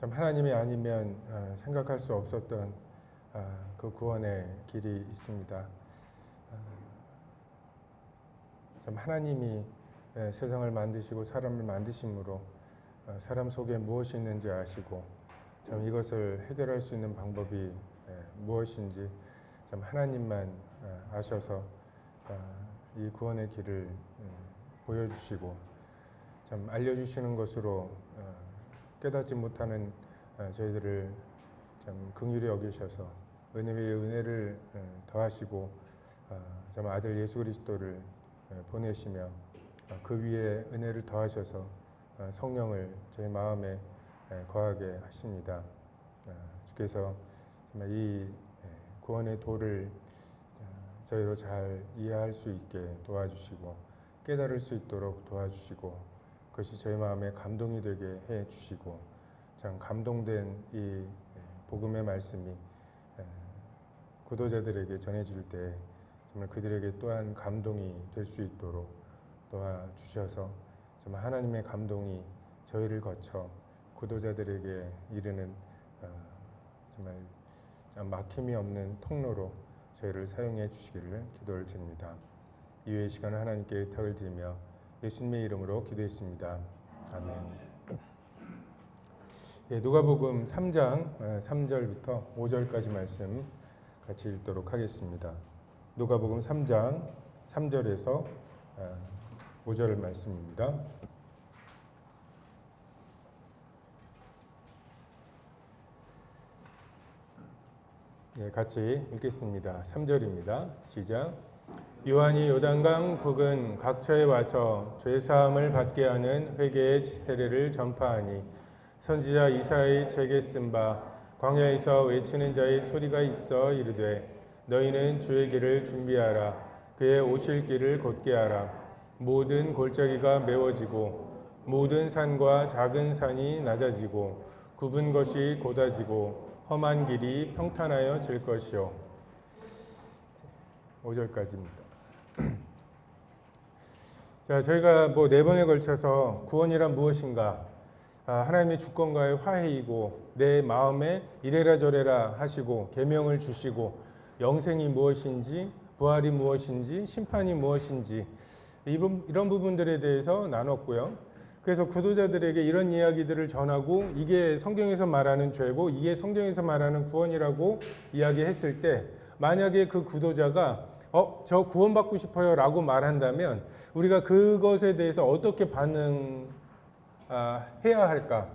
참 하나님이 아니면 생각할 수 없었던 그 구원의 길이 있습니다. 참 하나님이 세상을 만드시고 사람을 만드심으로 사람 속에 무엇이 있는지 아시고 참 이것을 해결할 수 있는 방법이 무엇인지 참 하나님만 아셔서 이 구원의 길을 보여주시고 참 알려주시는 것으로 깨닫지 못하는 저희들을 참 긍휼히 여기셔서 은혜 위에 은혜를 더하시고 참 아들 예수 그리스도를 보내시며 그 위에 은혜를 더하셔서 성령을 저희 마음에 거하게 하십니다. 주께서 정말 이 구원의 도를 저희로 잘 이해할 수 있게 도와주시고 깨달을 수 있도록 도와주시고 그것이 저희 마음에 감동이 되게 해주시고 참 감동된 이 복음의 말씀이 구도자들에게 전해질 때 정말 그들에게 또한 감동이 될 수 있도록 도와주셔서 정말 하나님의 감동이 저희를 거쳐 구도자들에게 이르는 정말 막힘이 없는 통로로 저희를 사용해 주시기를 기도를 드립니다. 이후의 시간을 하나님께 의탁을 드리며 예수님의 이름으로 기도했습니다. 아멘. 누가복음 3장 3절부터 5절까지 말씀 같이 읽도록 하겠습니다. 누가복음 3장 3절에서 5절 말씀입니다. 같이 읽겠습니다. 3절입니다. 시작. 요한이 요단강 부근 각처에 와서 죄사함을 받게 하는 회개의 세례를 전파하니 선지자 이사야의 책에 쓴 바 광야에서 외치는 자의 소리가 있어 이르되 너희는 주의 길을 준비하라 그의 오실 길을 곧게 하라 모든 골짜기가 메워지고 모든 산과 작은 산이 낮아지고 굽은 것이 곧아지고 험한 길이 평탄하여질 것이요. 5절까지입니다. 자, 저희가 네 번에 걸쳐서 구원이란 무엇인가, 하나님의 주권과의 화해이고 내 마음에 이래라 저래라 하시고 계명을 주시고 영생이 무엇인지 부활이 무엇인지 심판이 무엇인지 이런 부분들에 대해서 나눴고요. 그래서 구도자들에게 이런 이야기들을 전하고 이게 성경에서 말하는 죄고 이게 성경에서 말하는 구원이라고 이야기했을 때 만약에 그 구도자가 저 구원받고 싶어요 라고 말한다면 우리가 그것에 대해서 어떻게 반응해야 할까?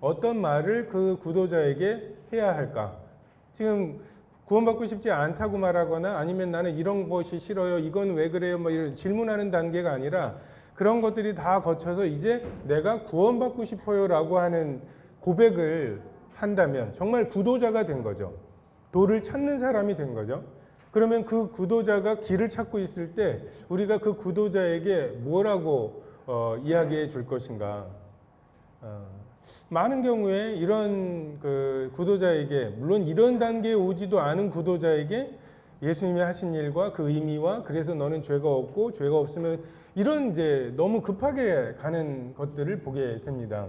어떤 말을 그 구도자에게 해야 할까? 지금 구원받고 싶지 않다고 말하거나 아니면 나는 이런 것이 싫어요. 이건 왜 그래요? 이런 질문하는 단계가 아니라 그런 것들이 다 거쳐서 이제 내가 구원받고 싶어요 라고 하는 고백을 한다면 정말 구도자가 된 거죠. 도를 찾는 사람이 된 거죠. 그러면 그 구도자가 길을 찾고 있을 때 우리가 그 구도자에게 뭐라고 이야기해 줄 것인가. 많은 경우에 이런 그 구도자에게 물론 이런 단계에 오지도 않은 구도자에게 예수님이 하신 일과 그 의미와 그래서 너는 죄가 없고 죄가 없으면 이런 이제 너무 급하게 가는 것들을 보게 됩니다.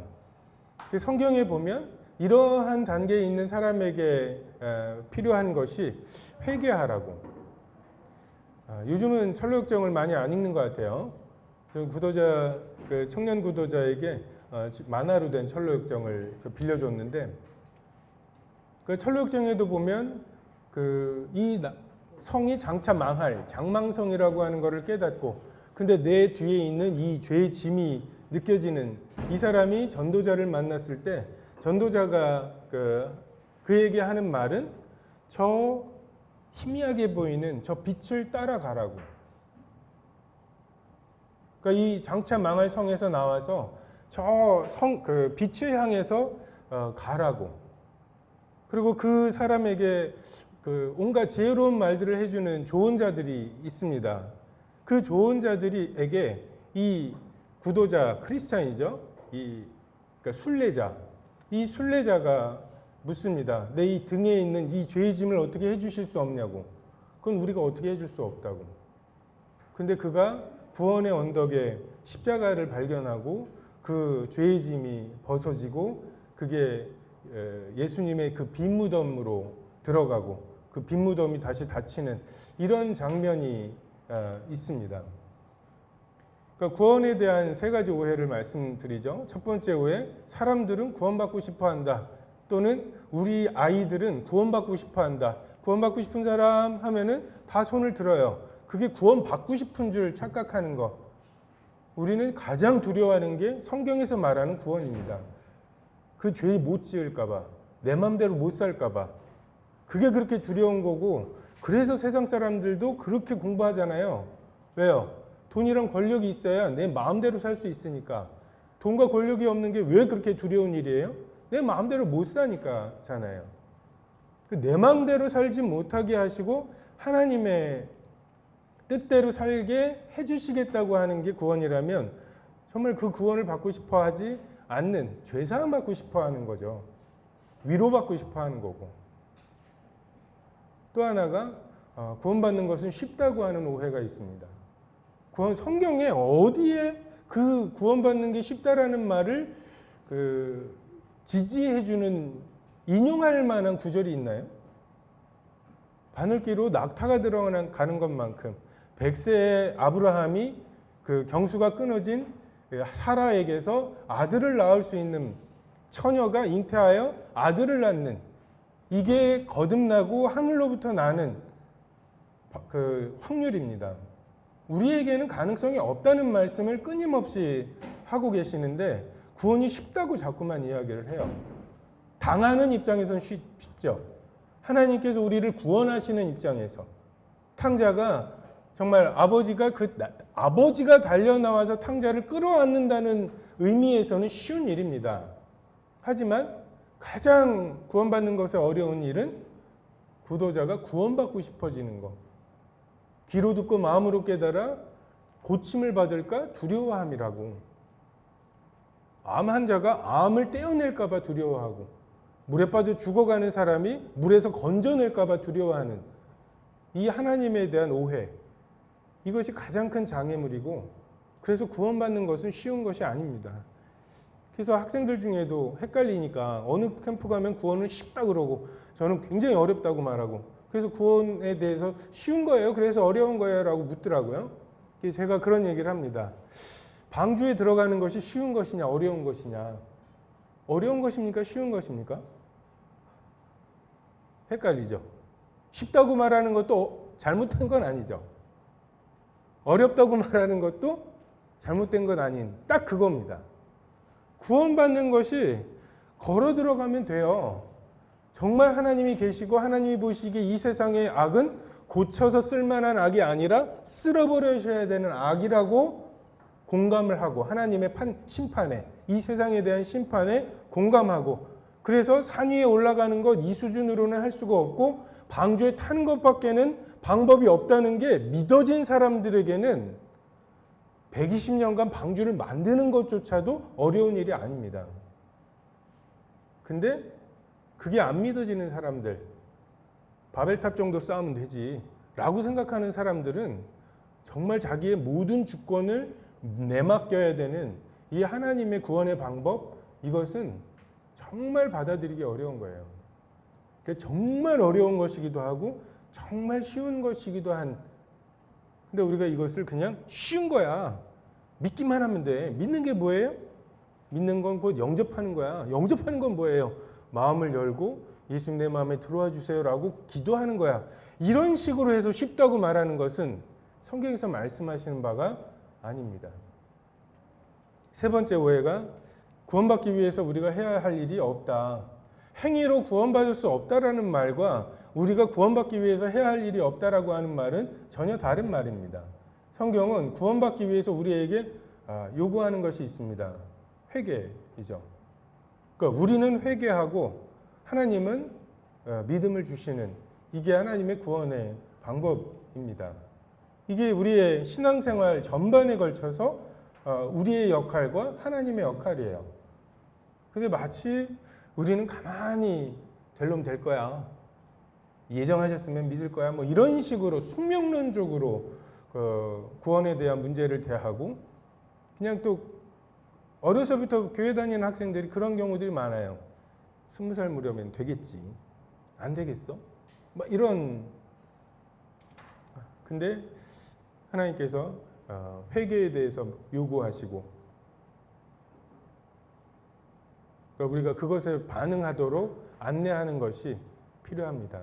성경에 보면 이러한 단계에 있는 사람에게 필요한 것이 회개하라고. 요즘은 철로역정을 많이 안 읽는 것 같아요. 구도자, 그 청년 구도자에게 만화로 된 철로역정을 빌려줬는데 그 철로역정에도 보면 이 성이 장차 망할 장망성이라고 하는 것을 깨닫고 근데 내 뒤에 있는 이 죄의 짐이 느껴지는 이 사람이 전도자를 만났을 때 전도자가 그에게 하는 말은 저 희미하게 보이는 저 빛을 따라가라고. 그러니까 이 장차 망할 성에서 나와서 저 빛을 향해서 가라고. 그리고 그 사람에게 온갖 지혜로운 말들을 해주는 조언자들이 있습니다. 그 조언자들에게 이 구도자 크리스찬이죠. 그러니까 순례자. 이 순례자가 묻습니다. 내 이 등에 있는 이 죄의 짐을 어떻게 해주실 수 없냐고. 그건 우리가 어떻게 해줄 수 없다고. 근데 그가 구원의 언덕에 십자가를 발견하고 그 죄의 짐이 벗어지고 그게 예수님의 그 빈 무덤으로 들어가고 그 빈 무덤이 다시 닫히는 이런 장면이 있습니다. 그러니까 구원에 대한 세 가지 오해를 말씀드리죠. 첫 번째 오해, 사람들은 구원받고 싶어 한다. 또는 우리 아이들은 구원받고 싶어 한다. 구원받고 싶은 사람 하면은 다 손을 들어요. 그게 구원받고 싶은 줄 착각하는 것. 우리는 가장 두려워하는 게 성경에서 말하는 구원입니다. 그 죄 못 지을까봐, 내 맘대로 못 살까봐. 그게 그렇게 두려운 거고, 그래서 세상 사람들도 그렇게 공부하잖아요. 왜요? 돈이랑 권력이 있어야 내 마음대로 살 수 있으니까. 돈과 권력이 없는 게 왜 그렇게 두려운 일이에요? 내 마음대로 못 사니까잖아요. 내 마음대로 살지 못하게 하시고 하나님의 뜻대로 살게 해주시겠다고 하는 게 구원이라면 정말 그 구원을 받고 싶어 하지 않는, 죄사함 받고 싶어 하는 거죠. 위로받고 싶어 하는 거고. 또 하나가 구원받는 것은 쉽다고 하는 오해가 있습니다. 성경에 어디에 그 구원받는 게 쉽다라는 말을 지지해주는, 인용할 만한 구절이 있나요? 바늘기로 낙타가 들어가는 것만큼 100세의 아브라함이 그 경수가 끊어진 사라에게서 아들을 낳을 수 있는, 처녀가 잉태하여 아들을 낳는, 이게 거듭나고 하늘로부터 나는 그 확률입니다. 우리에게는 가능성이 없다는 말씀을 끊임없이 하고 계시는데 구원이 쉽다고 자꾸만 이야기를 해요. 당하는 입장에서는 쉽죠. 하나님께서 우리를 구원하시는 입장에서 탕자가 정말 아버지가 달려나와서 탕자를 끌어안는다는 의미에서는 쉬운 일입니다. 하지만 가장 구원받는 것에 어려운 일은 구도자가 구원받고 싶어지는 것. 귀로 듣고 마음으로 깨달아 고침을 받을까 두려워함이라고. 암 환자가 암을 떼어낼까 봐 두려워하고, 물에 빠져 죽어가는 사람이 물에서 건져낼까 봐 두려워하는 이 하나님에 대한 오해, 이것이 가장 큰 장애물이고, 그래서 구원받는 것은 쉬운 것이 아닙니다. 그래서 학생들 중에도 헷갈리니까 어느 캠프 가면 구원은 쉽다 그러고 저는 굉장히 어렵다고 말하고, 그래서 구원에 대해서 쉬운 거예요? 그래서 어려운 거예요? 라고 묻더라고요. 제가 그런 얘기를 합니다. 방주에 들어가는 것이 쉬운 것이냐 어려운 것이냐. 어려운 것입니까? 쉬운 것입니까? 헷갈리죠. 쉽다고 말하는 것도 잘못된 건 아니죠. 어렵다고 말하는 것도 잘못된 건 아닌, 딱 그겁니다. 구원받는 것이 걸어 들어가면 돼요. 정말 하나님이 계시고 하나님이 보시기에 이 세상의 악은 고쳐서 쓸만한 악이 아니라 쓸어버려셔야 되는 악이라고 공감을 하고, 하나님의 심판에, 이 세상에 대한 심판에 공감하고, 그래서 산 위에 올라가는 것 이 수준으로는 할 수가 없고 방주에 타는 것밖에는 방법이 없다는 게 믿어진 사람들에게는 120년간 방주를 만드는 것조차도 어려운 일이 아닙니다. 근데 그게 안 믿어지는 사람들, 바벨탑 정도 쌓으면 되지 라고 생각하는 사람들은 정말 자기의 모든 주권을 내맡겨야 되는 이 하나님의 구원의 방법, 이것은 정말 받아들이기 어려운 거예요. 정말 어려운 것이기도 하고 정말 쉬운 것이기도 한, 근데 우리가 이것을 그냥 쉬운 거야, 믿기만 하면 돼. 믿는 게 뭐예요? 믿는 건 곧 영접하는 거야. 영접하는 건 뭐예요? 마음을 열고 예수님 내 마음에 들어와 주세요라고 기도하는 거야. 이런 식으로 해서 쉽다고 말하는 것은 성경에서 말씀하시는 바가 아닙니다. 세 번째 오해가 구원받기 위해서 우리가 해야 할 일이 없다. 행위로 구원받을 수 없다라는 말과 우리가 구원받기 위해서 해야 할 일이 없다라고 하는 말은 전혀 다른 말입니다. 성경은 구원받기 위해서 우리에게 요구하는 것이 있습니다. 회개이죠. 그러니까 우리는 회개하고 하나님은 믿음을 주시는, 이게 하나님의 구원의 방법입니다. 이게 우리의 신앙생활 전반에 걸쳐서 우리의 역할과 하나님의 역할이에요. 근데 마치 우리는 가만히 될 놈 될 거야, 예정하셨으면 믿을 거야, 뭐 이런 식으로 숙명론적으로 구원에 대한 문제를 대하고, 그냥 또 어려서부터 교회 다니는 학생들이 그런 경우들이 많아요. 20살 무렵엔 되겠지. 안 되겠어? 막 이런. 근데 하나님께서 회개에 대해서 요구하시고, 그러니까 우리가 그것에 반응하도록 안내하는 것이 필요합니다.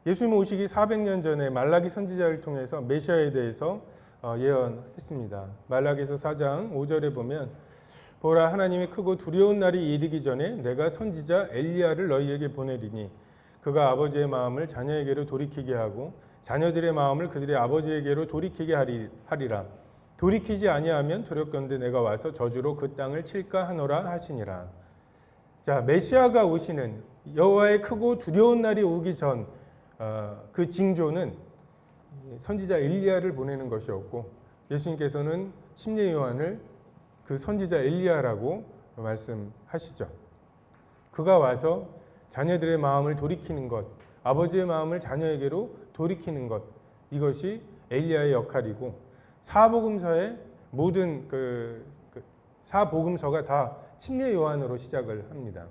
예수님 오시기 400년 전에 말라기 선지자를 통해서 메시아에 대해서 예언했습니다. 말라기서 4장 5절에 보면 보라 하나님의 크고 두려운 날이 이르기 전에 내가 선지자 엘리야를 너희에게 보내리니 그가 아버지의 마음을 자녀에게로 돌이키게 하고 자녀들의 마음을 그들의 아버지에게로 돌이키게 하리라. 돌이키지 아니하면 두렵건대 내가 와서 저주로 그 땅을 칠까 하노라 하시니라. 자, 메시아가 오시는 여호와의 크고 두려운 날이 오기 전 그 징조는 선지자 엘리야를 보내는 것이었고, 예수님께서는 침례 요한을 그 선지자 엘리야라고 말씀하시죠. 그가 와서 자녀들의 마음을 돌이키는 것, 아버지의 마음을 자녀에게로 돌이키는 것, 이것이 엘리야의 역할이고, 사복음서의 모든 사복음서가 다 침례 요한으로 시작을 합니다.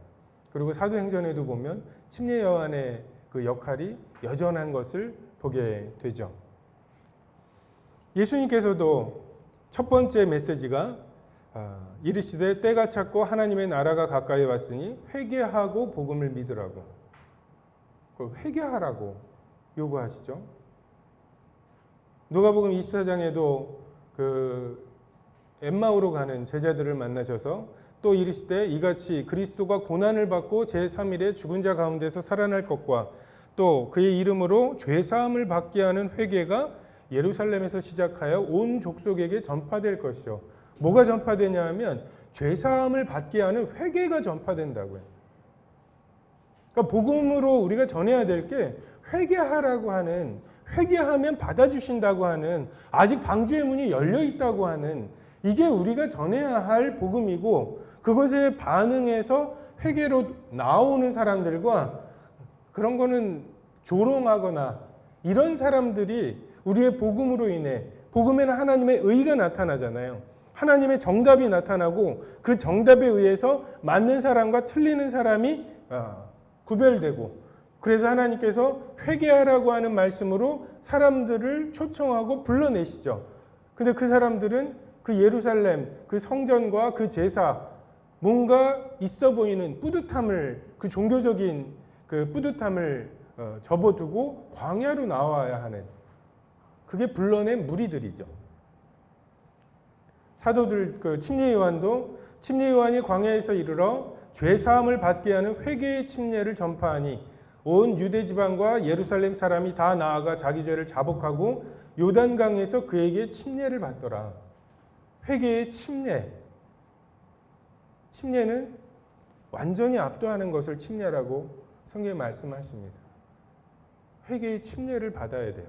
그리고 사도행전에도 보면 침례 요한의 그 역할이 여전한 것을 보게 되죠. 예수님께서도 첫 번째 메시지가 이르시되 때가 찼고 하나님의 나라가 가까이 왔으니 회개하고 복음을 믿으라고. 회개하라고 요구하시죠. 누가복음 24장에도 그 엠마오로 가는 제자들을 만나셔서 또 이르시되 이같이 그리스도가 고난을 받고 제3일에 죽은 자 가운데서 살아날 것과 또 그의 이름으로 죄사함을 받게 하는 회개가 예루살렘에서 시작하여 온 족속에게 전파될 것이요. 뭐가 전파되냐 하면 죄사함을 받게 하는 회개가 전파된다고요. 그러니까 복음으로 우리가 전해야 될 게 회개하라고 하는, 회개하면 받아주신다고 하는, 아직 방주의 문이 열려 있다고 하는, 이게 우리가 전해야 할 복음이고, 그것에 반응해서 회개로 나오는 사람들과 그런 거는 조롱하거나 이런 사람들이 우리의 복음으로 인해, 복음에는 하나님의 의가 나타나잖아요. 하나님의 정답이 나타나고 그 정답에 의해서 맞는 사람과 틀리는 사람이 구별되고, 그래서 하나님께서 회개하라고 하는 말씀으로 사람들을 초청하고 불러내시죠. 근데 그 사람들은 그 예루살렘, 그 성전과 그 제사, 뭔가 있어 보이는 뿌듯함을, 그 종교적인 그 뿌듯함을 접어두고 광야로 나와야 하는, 그게 불러낸 무리들이죠. 사도들, 그 침례 요한도 침례 요한이 광야에서 이르러 죄 사함을 받게 하는 회개의 침례를 전파하니 온 유대 지방과 예루살렘 사람이 다 나아가 자기 죄를 자복하고 요단강에서 그에게 침례를 받더라. 회개의 침례. 침례는 완전히 압도하는 것을 침례라고 성경에 말씀하십니다. 회개의 침례를 받아야 돼요.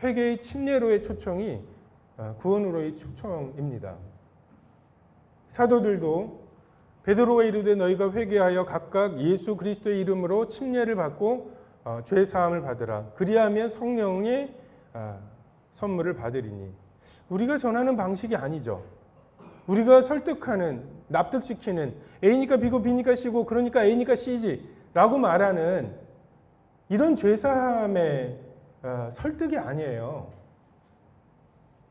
회개의 침례로의 초청이 구원으로의 초청입니다. 사도들도 베드로가 이르되 너희가 회개하여 각각 예수 그리스도의 이름으로 침례를 받고 죄 사함을 받으라. 그리하면 성령의 선물을 받으리니. 우리가 전하는 방식이 아니죠. 우리가 설득하는, 납득시키는, A니까 B고 B니까 C고 그러니까 A니까 C지 라고 말하는 이런 죄 사함의 설득이 아니에요.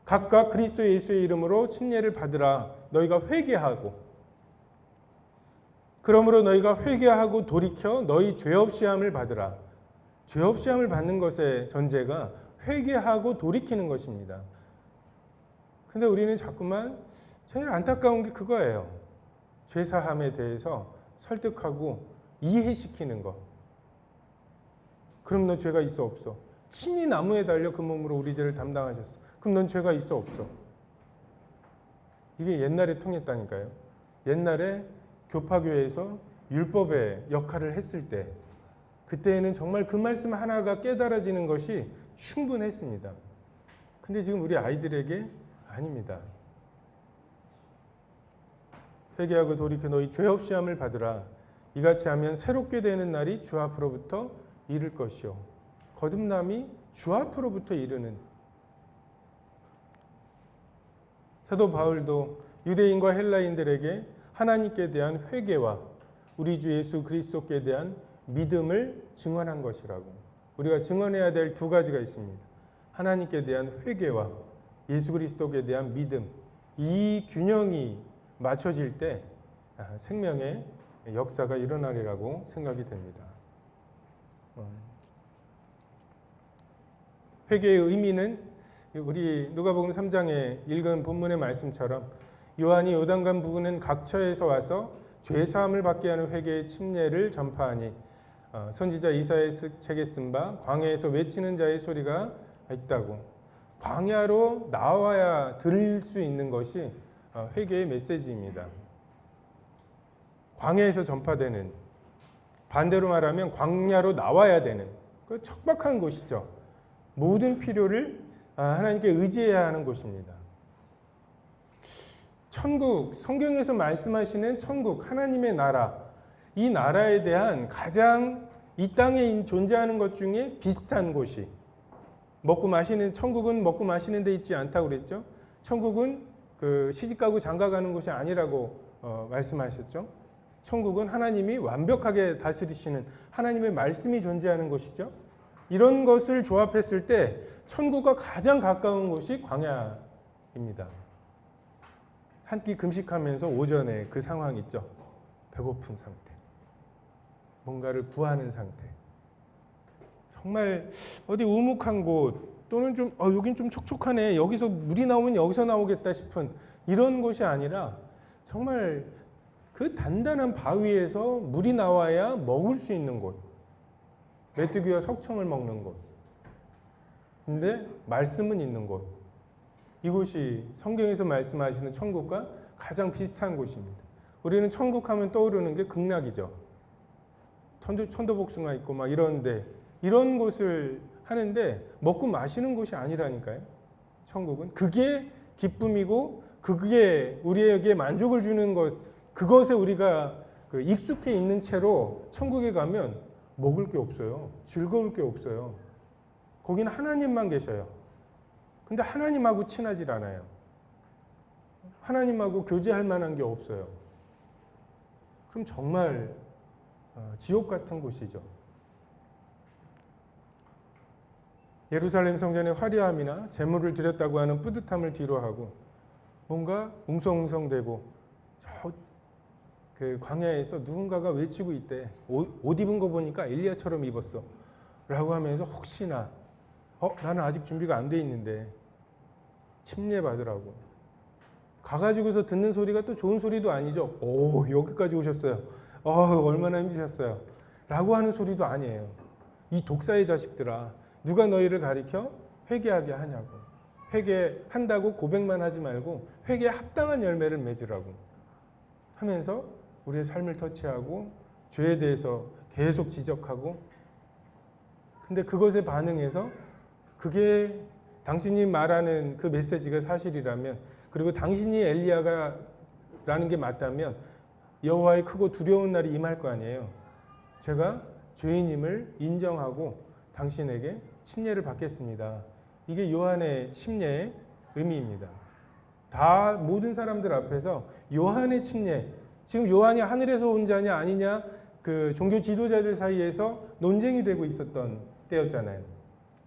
각각 그리스도 예수의 이름으로 침례를 받으라. 너희가 회개하고, 그러므로 너희가 회개하고 돌이켜 너희 죄 없이 함을 받으라. 죄 없이 함을 받는 것의 전제가 회개하고 돌이키는 것입니다. 근데 우리는 자꾸만 제일 안타까운 게 그거예요. 죄 사함에 대해서 설득하고 이해시키는 것. 그럼 너 죄가 있어 없어? 친히 나무에 달려 그 몸으로 우리 죄를 담당하셨어. 그럼 넌 죄가 있어 없어? 이게 옛날에 통했다니까요. 옛날에 교파교회에서 율법의 역할을 했을 때, 그때에는 정말 그 말씀 하나가 깨달아지는 것이 충분했습니다. 근데 지금 우리 아이들에게 아닙니다. 회개하고 돌이켜 너희 죄 없이 함을 받으라. 이같이 하면 새롭게 되는 날이 주 앞으로부터 이를 것이요. 거듭남이 주 앞으로부터 이르는. 사도 바울도 유대인과 헬라인들에게 하나님께 대한 회개와 우리 주 예수 그리스도께 대한 믿음을 증언한 것이라고. 우리가 증언해야 될 두 가지가 있습니다. 하나님께 대한 회개와 예수 그리스도께 대한 믿음. 이 균형이 맞춰질 때 생명의 역사가 일어나리라고 생각이 됩니다. 회개의 의미는 우리 누가복음 3장에 읽은 본문의 말씀처럼 요한이 요단강 부근은 각처에서 와서 죄 사함을 받게 하는 회개의 침례를 전파하니 선지자 이사야의 책에 쓴 바 광야에서 외치는 자의 소리가 있다고. 광야로 나와야 들을 수 있는 것이 회개의 메시지입니다. 광야에서 전파되는, 반대로 말하면 광야로 나와야 되는 그 척박한 곳이죠. 모든 필요를 하나님께 의지해야 하는 곳입니다. 천국, 성경에서 말씀하시는 천국, 하나님의 나라, 이 나라에 대한 가장 이 땅에 존재하는 것 중에 비슷한 곳이, 먹고 마시는, 천국은 먹고 마시는 데 있지 않다고 그랬죠. 천국은 그 시집가고 장가가는 곳이 아니라고 말씀하셨죠. 천국은 하나님이 완벽하게 다스리시는 하나님의 말씀이 존재하는 곳이죠. 이런 것을 조합했을 때 천국과 가장 가까운 곳이 광야입니다. 한 끼 금식하면서 오전에 그 상황 있죠. 배고픈 상태, 뭔가를 구하는 상태, 정말 어디 우묵한 곳 또는 좀 여긴 좀 촉촉하네, 여기서 물이 나오면 여기서 나오겠다 싶은 이런 곳이 아니라 정말 그 단단한 바위에서 물이 나와야 먹을 수 있는 곳, 메뚜기와 석청을 먹는 곳, 근데 말씀은 있는 곳, 이곳이 성경에서 말씀하시는 천국과 가장 비슷한 곳입니다. 우리는 천국 하면 떠오르는 게 극락이죠. 천도복숭아 있고 막 이런데, 이런 곳을 하는데 먹고 마시는 곳이 아니라니까요. 천국은 그게 기쁨이고 그게 우리에게 만족을 주는 것, 그것에 우리가 익숙해 있는 채로 천국에 가면 먹을 게 없어요. 즐거울 게 없어요. 거기는 하나님만 계셔요. 근데 하나님하고 친하질 않아요. 하나님하고 교제할 만한 게 없어요. 그럼 정말 지옥 같은 곳이죠. 예루살렘 성전의 화려함이나 제물을 드렸다고 하는 뿌듯함을 뒤로하고 뭔가 웅성웅성대고 그 광야에서 누군가가 외치고 있대. 옷 입은 거 보니까 엘리야처럼 입었어 라고 하면서 혹시나 나는 아직 준비가 안 돼 있는데 침례 받으라고 가가지고서 듣는 소리가 또 좋은 소리도 아니죠. 오, 여기까지 오셨어요. 얼마나 힘드셨어요 라고 하는 소리도 아니에요. 이 독사의 자식들아, 누가 너희를 가리켜 회개하게 하냐고. 회개한다고 고백만 하지 말고 회개에 합당한 열매를 맺으라고 하면서 우리의 삶을 터치하고 죄에 대해서 계속 지적하고, 근데 그것에 반응해서 그게 당신이 말하는 그 메시지가 사실이라면, 그리고 당신이 엘리야가라는 게 맞다면 여호와의 크고 두려운 날이 임할 거 아니에요. 제가 죄인임을 인정하고 당신에게 침례를 받겠습니다. 이게 요한의 침례의 의미입니다. 다 모든 사람들 앞에서 요한의 침례, 지금 요한이 하늘에서 온 자냐 아니냐 그 종교 지도자들 사이에서 논쟁이 되고 있었던 때였잖아요.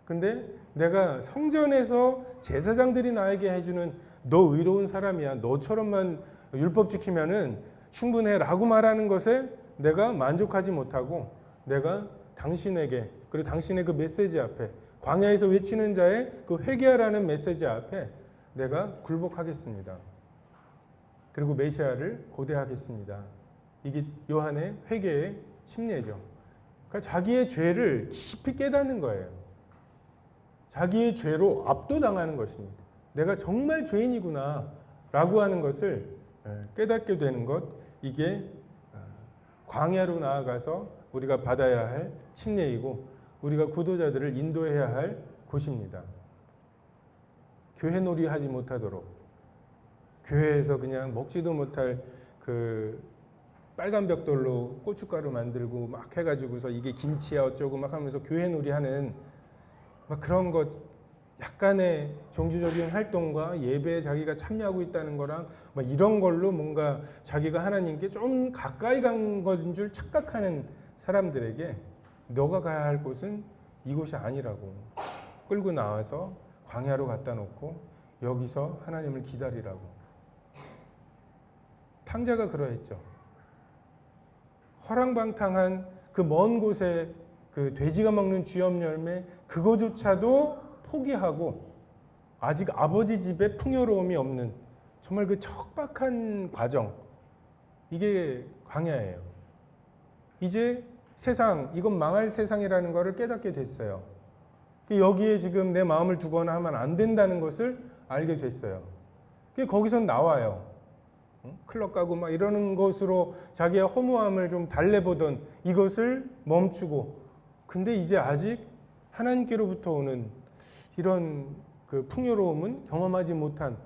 근데 내가 성전에서 제사장들이 나에게 해주는 너 의로운 사람이야, 너처럼만 율법 지키면은 충분해 라고 말하는 것에 내가 만족하지 못하고 내가 당신에게, 그리고 당신의 그 메시지 앞에, 광야에서 외치는 자의 그 회개하라는 메시지 앞에 내가 굴복하겠습니다. 그리고 메시아를 고대하겠습니다. 이게 요한의 회개의 침례죠. 그러니까 자기의 죄를 깊이 깨닫는 거예요. 자기의 죄로 압도당하는 것입니다. 내가 정말 죄인이구나 라고 하는 것을 깨닫게 되는 것, 이게 광야로 나아가서 우리가 받아야 할 침례이고 우리가 구도자들을 인도해야 할 곳입니다. 교회놀이 하지 못하도록, 교회에서 그냥 먹지도 못할 그 빨간 벽돌로 고춧가루 만들고 막 해가지고서 이게 김치야 어쩌고 막 하면서 교회놀이 하는 막 그런 것, 약간의 종교적인 활동과 예배에 자기가 참여하고 있다는 거랑 막 이런 걸로 뭔가 자기가 하나님께 좀 가까이 간 건 줄 착각하는 사람들에게 너가 가야 할 곳은 이곳이 아니라고 끌고 나와서 광야로 갖다 놓고 여기서 하나님을 기다리라고. 탕자가 그러했죠. 허랑방탕한 그 먼 곳에 그 돼지가 먹는 쥐염 열매 그거조차도 포기하고 아직 아버지 집에 풍요로움이 없는 정말 그 척박한 과정, 이게 광야예요. 이제 세상, 이건 망할 세상이라는 것을 깨닫게 됐어요. 여기에 지금 내 마음을 두거나 하면 안 된다는 것을 알게 됐어요. 거기선 나와요. 클럽 가고 막 이러는 것으로 자기의 허무함을 좀 달래보던 이것을 멈추고, 근데 이제 아직 하나님께로부터 오는 이런 그 풍요로움은 경험하지 못한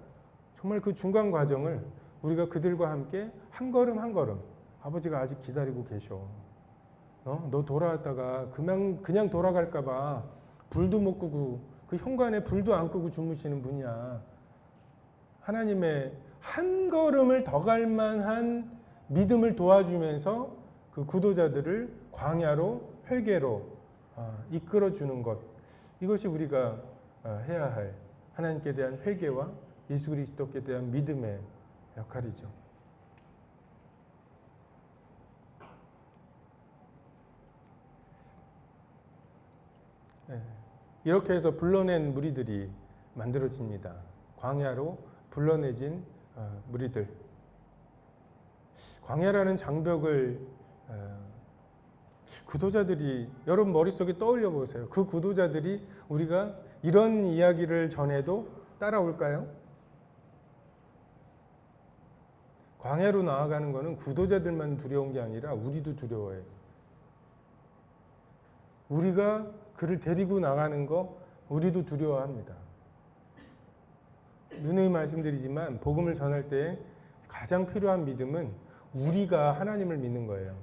정말 그 중간 과정을 우리가 그들과 함께 한 걸음 한 걸음, 아버지가 아직 기다리고 계셔. 너 돌아왔다가 그냥 돌아갈까봐 불도 못 끄고 그 현관에 불도 안 끄고 주무시는 분이야. 하나님의 한 걸음을 더 갈 만한 믿음을 도와주면서 그 구도자들을 광야로, 회개로 이끌어주는 것, 이것이 우리가 해야 할 하나님께 대한 회개와 예수 그리스도께 대한 믿음의 역할이죠. 이렇게 해서 불러낸 무리들이 만들어집니다. 광야로 불러내진 무리들. 광야라는 장벽을 구도자들이, 여러분 머릿속에 떠올려 보세요. 그 구도자들이 우리가 이런 이야기를 전해도 따라올까요? 광야로 나아가는 것은 구도자들만 두려운 게 아니라 우리도 두려워해요. 우리가 그를 데리고 나가는 거 우리도 두려워합니다. 누누이 말씀드리지만 복음을 전할 때 가장 필요한 믿음은 우리가 하나님을 믿는 거예요.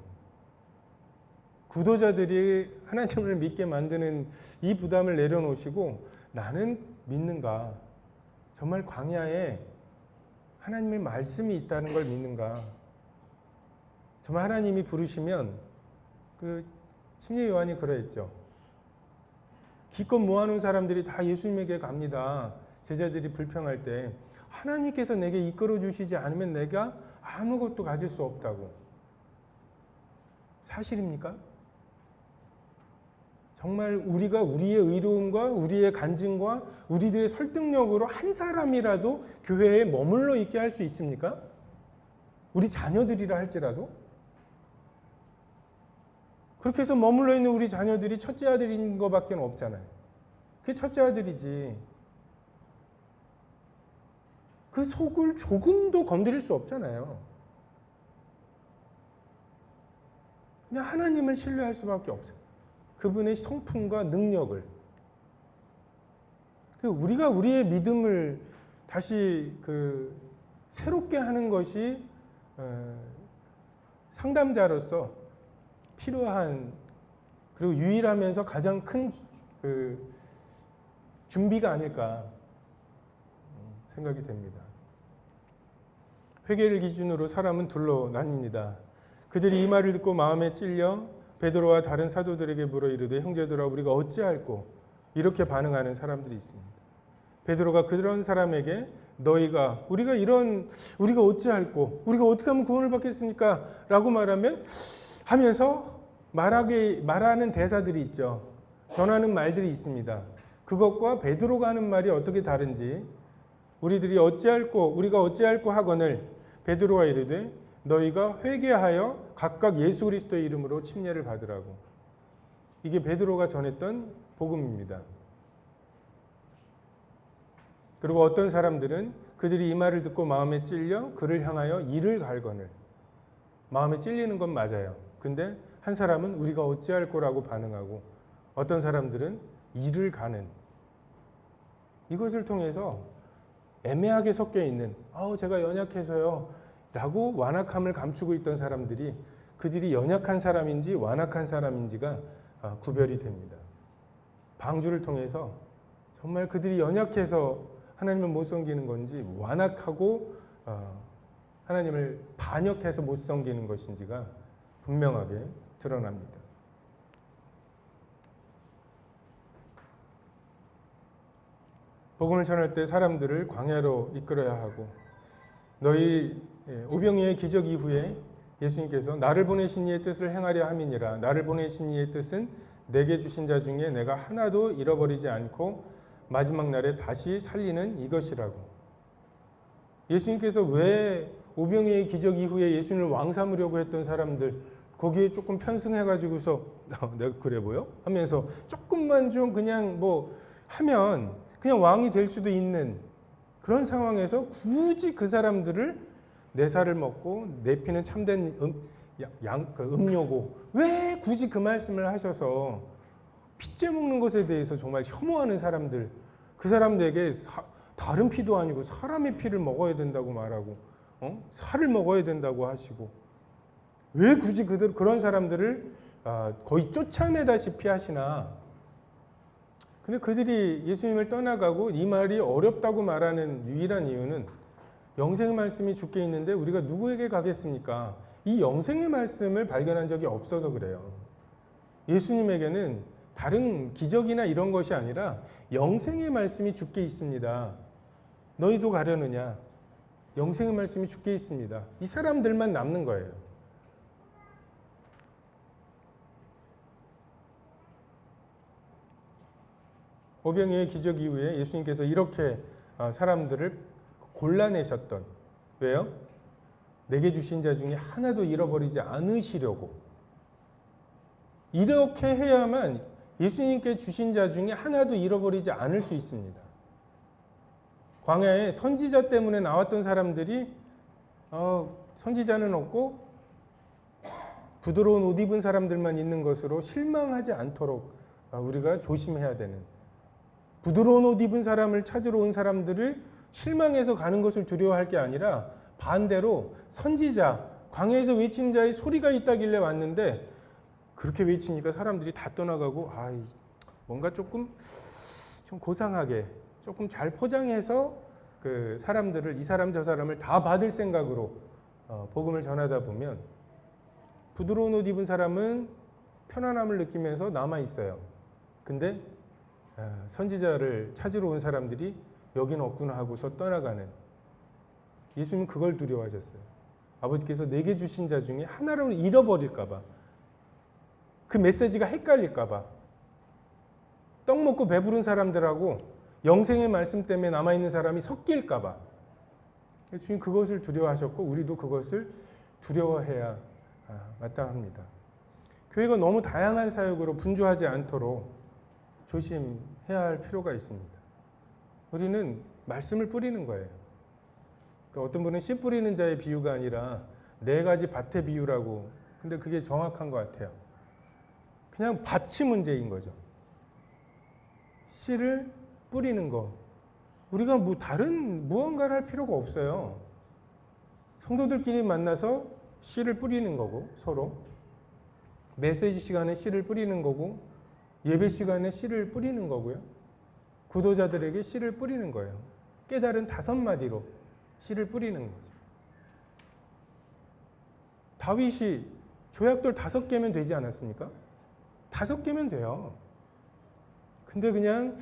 구도자들이 하나님을 믿게 만드는 이 부담을 내려놓으시고 나는 믿는가? 정말 광야에 하나님의 말씀이 있다는 걸 믿는가? 정말 하나님이 부르시면 그 침례 요한이 그러했죠. 기껏 모아놓은 사람들이 다 예수님에게 갑니다. 제자들이 불평할 때 하나님께서 내게 이끌어 주시지 않으면 내가 아무것도 가질 수 없다고. 사실입니까? 정말 우리가 우리의 의로움과 우리의 간증과 우리들의 설득력으로 한 사람이라도 교회에 머물러 있게 할 수 있습니까? 우리 자녀들이라 할지라도? 그렇게 해서 머물러 있는 우리 자녀들이 첫째 아들인 것밖에 없잖아요. 그게 첫째 아들이지. 그 속을 조금도 건드릴 수 없잖아요. 그냥 하나님을 신뢰할 수밖에 없어요. 그분의 성품과 능력을. 우리가 우리의 믿음을 다시 새롭게 하는 것이 상담자로서 필요한, 그리고 유일하면서 가장 큰 준비가 아닐까 생각이 됩니다. 회개를 기준으로 사람은 둘로 나뉩니다. 그들이 이 말을 듣고 마음에 찔려 베드로와 다른 사도들에게 물어 이르되 형제들아 우리가 어찌할꼬, 이렇게 반응하는 사람들이 있습니다. 베드로가 그런 사람에게 우리가 어찌할꼬, 우리가 어떻게 하면 구원을 받겠습니까? 라고 하면서 말하는 대사들이 있죠. 전하는 말들이 있습니다. 그것과 베드로가 하는 말이 어떻게 다른지, 우리가 어찌할꼬 하거늘 베드로가 이르되 너희가 회개하여 각각 예수 그리스도의 이름으로 침례를 받으라고. 이게 베드로가 전했던 복음입니다. 그리고 어떤 사람들은 그들이 이 말을 듣고 마음에 찔려 그를 향하여 이를 갈거늘. 마음에 찔리는 건 맞아요. 근데 한 사람은 우리가 어찌할 거라고 반응하고, 어떤 사람들은 이를 가는, 이것을 통해서 애매하게 섞여 있는 제가 연약해서요 라고 완악함을 감추고 있던 사람들이 그들이 연약한 사람인지 완악한 사람인지가 구별이 됩니다. 방주를 통해서 정말 그들이 연약해서 하나님을 못 섬기는 건지, 완악하고 하나님을 반역해서 못 섬기는 것인지가 분명하게 드러납니다. 복음을 전할 때 사람들을 광야로 이끌어야 하고, 너희 오병이의 기적 이후에 예수님께서 나를 보내신 이의 뜻을 행하려 함이니라. 나를 보내신 이의 뜻은 내게 주신 자 중에 내가 하나도 잃어버리지 않고 마지막 날에 다시 살리는 이것이라고. 예수님께서 왜 오병이의 기적 이후에 예수님을 왕 삼으려고 했던 사람들 거기에 조금 편승해가지고서 내가 그래 보여? 하면서 조금만 좀 그냥 뭐 하면 그냥 왕이 될 수도 있는 그런 상황에서 굳이 그 사람들을 내 살을 먹고 내 피는 참된 음료고 왜 굳이 그 말씀을 하셔서 피째 먹는 것에 대해서 정말 혐오하는 사람들, 그 사람들에게 다른 피도 아니고 사람의 피를 먹어야 된다고 말하고 살을 먹어야 된다고 하시고 왜 굳이 그런 사람들을 거의 쫓아내다시피 하시나. 근데 그들이 예수님을 떠나가고 이 말이 어렵다고 말하는 유일한 이유는 영생의 말씀이 주께 있는데 우리가 누구에게 가겠습니까? 이 영생의 말씀을 발견한 적이 없어서 그래요. 예수님에게는 다른 기적이나 이런 것이 아니라 영생의 말씀이 주께 있습니다. 너희도 가려느냐? 영생의 말씀이 주께 있습니다. 이 사람들만 남는 거예요. 오병이의 기적 이후에 예수님께서 이렇게 사람들을 골라내셨던, 왜요? 내게 주신 자 중에 하나도 잃어버리지 않으시려고. 이렇게 해야만 예수님께 주신 자 중에 하나도 잃어버리지 않을 수 있습니다. 광야에 선지자 때문에 나왔던 사람들이 선지자는 없고 부드러운 옷 입은 사람들만 있는 것으로 실망하지 않도록 우리가 조심해야 되는, 부드러운 옷 입은 사람을 찾으러 온 사람들을 실망해서 가는 것을 두려워할 게 아니라 반대로 선지자, 광야에서 외치는 자의 소리가 있다길래 왔는데 그렇게 외치니까 사람들이 다 떠나가고 뭔가 조금 좀 고상하게 조금 잘 포장해서 그 사람들을, 이 사람 저 사람을 다 받을 생각으로 복음을 전하다 보면 부드러운 옷 입은 사람은 편안함을 느끼면서 남아 있어요. 근데 선지자를 찾으러 온 사람들이 여기는 없구나 하고서 떠나가는, 예수님은 그걸 두려워하셨어요. 아버지께서 내게 주신 자 중에 하나를 잃어버릴까 봐, 그 메시지가 헷갈릴까 봐, 떡 먹고 배부른 사람들하고 영생의 말씀 때문에 남아있는 사람이 섞일까 봐 예수님 그것을 두려워하셨고 우리도 그것을 두려워해야 마땅합니다. 교회가 너무 다양한 사역으로 분주하지 않도록 조심해야 할 필요가 있습니다. 우리는 말씀을 뿌리는 거예요. 그러니까 어떤 분은 씨 뿌리는 자의 비유가 아니라 4가지 밭의 비유라고, 근데 그게 정확한 것 같아요. 그냥 밭이 문제인 거죠. 씨를 뿌리는 거. 우리가 다른 무언가를 할 필요가 없어요. 성도들끼리 만나서 씨를 뿌리는 거고, 서로 메시지 시간에 씨를 뿌리는 거고, 예배 시간에 씨를 뿌리는 거고요. 구도자들에게 씨를 뿌리는 거예요. 깨달은 5마디로 씨를 뿌리는 거죠. 다윗이 조약돌 5개면 되지 않았습니까? 5개면 돼요. 근데 그냥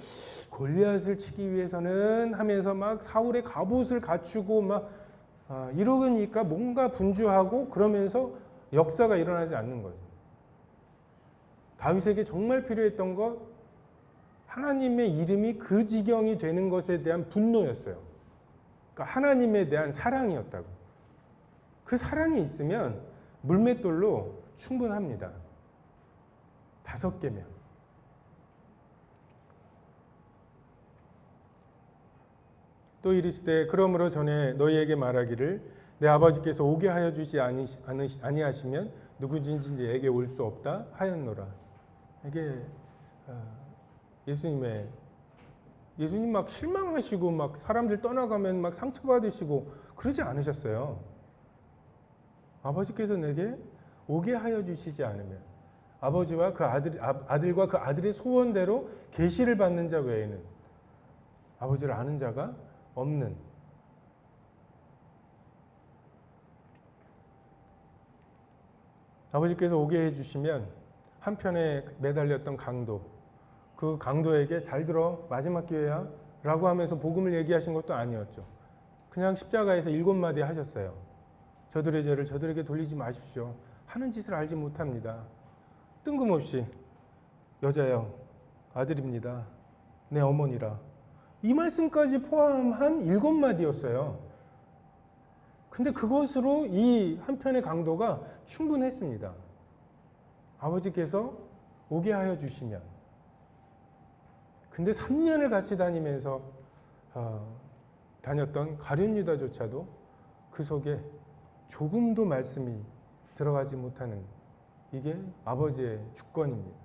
골리앗을 치기 위해서는 하면서 막 사울의 갑옷을 갖추고 막 이러니까 뭔가 분주하고 그러면서 역사가 일어나지 않는 거죠. 다윗에게 정말 필요했던 것, 하나님의 이름이 그 지경이 되는 것에 대한 분노였어요. 그러니까 하나님에 대한 사랑이었다고. 그 사랑이 있으면 물맷돌로 충분합니다. 5개면. 또 이르시되 그러므로 전에 너희에게 말하기를 내 아버지께서 오게 하여 주지 아니하시면 누구든지 내게 올 수 없다 하였노라. 이게 예수님 막 실망하시고 막 사람들 떠나가면 막 상처받으시고 그러지 않으셨어요. 아버지께서 내게 오게 하여 주시지 않으면, 아버지와 그 아들과 그 아들의 소원대로 계시를 받는 자 외에는 아버지를 아는 자가 없는. 아버지께서 오게 해주시면 한편에 매달렸던 강도, 그 강도에게 잘 들어 마지막 기회야 라고 하면서 복음을 얘기하신 것도 아니었죠. 그냥 십자가에서 7마디 하셨어요. 저들의 죄를 저들에게 돌리지 마십시오. 하는 짓을 알지 못합니다. 뜬금없이 여자여 아들입니다. 내 어머니라. 이 말씀까지 포함한 7마디였어요. 근데 그것으로 이 한편의 강도가 충분했습니다. 아버지께서 오게 하여 주시면. 근데 3년을 같이 다니면서 다녔던 가룟 유다조차도 그 속에 조금도 말씀이 들어가지 못하는, 이게 아버지의 주권입니다.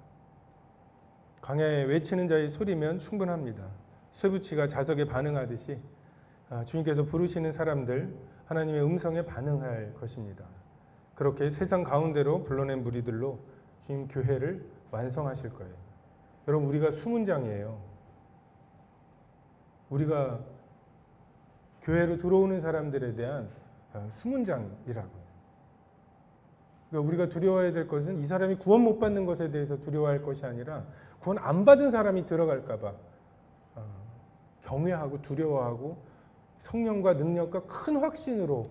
광야에 외치는 자의 소리면 충분합니다. 쇠붙이가 자석에 반응하듯이 주님께서 부르시는 사람들, 하나님의 음성에 반응할 것입니다. 그렇게 세상 가운데로 불러낸 무리들로 주님 교회를 완성하실 거예요. 여러분, 우리가 수문장이에요. 우리가 교회로 들어오는 사람들에 대한 수문장이라고요. 그러니까 우리가 두려워해야 될 것은 이 사람이 구원 못 받는 것에 대해서 두려워할 것이 아니라 구원 안 받은 사람이 들어갈까 봐 경외하고 두려워하고 성령과 능력과 큰 확신으로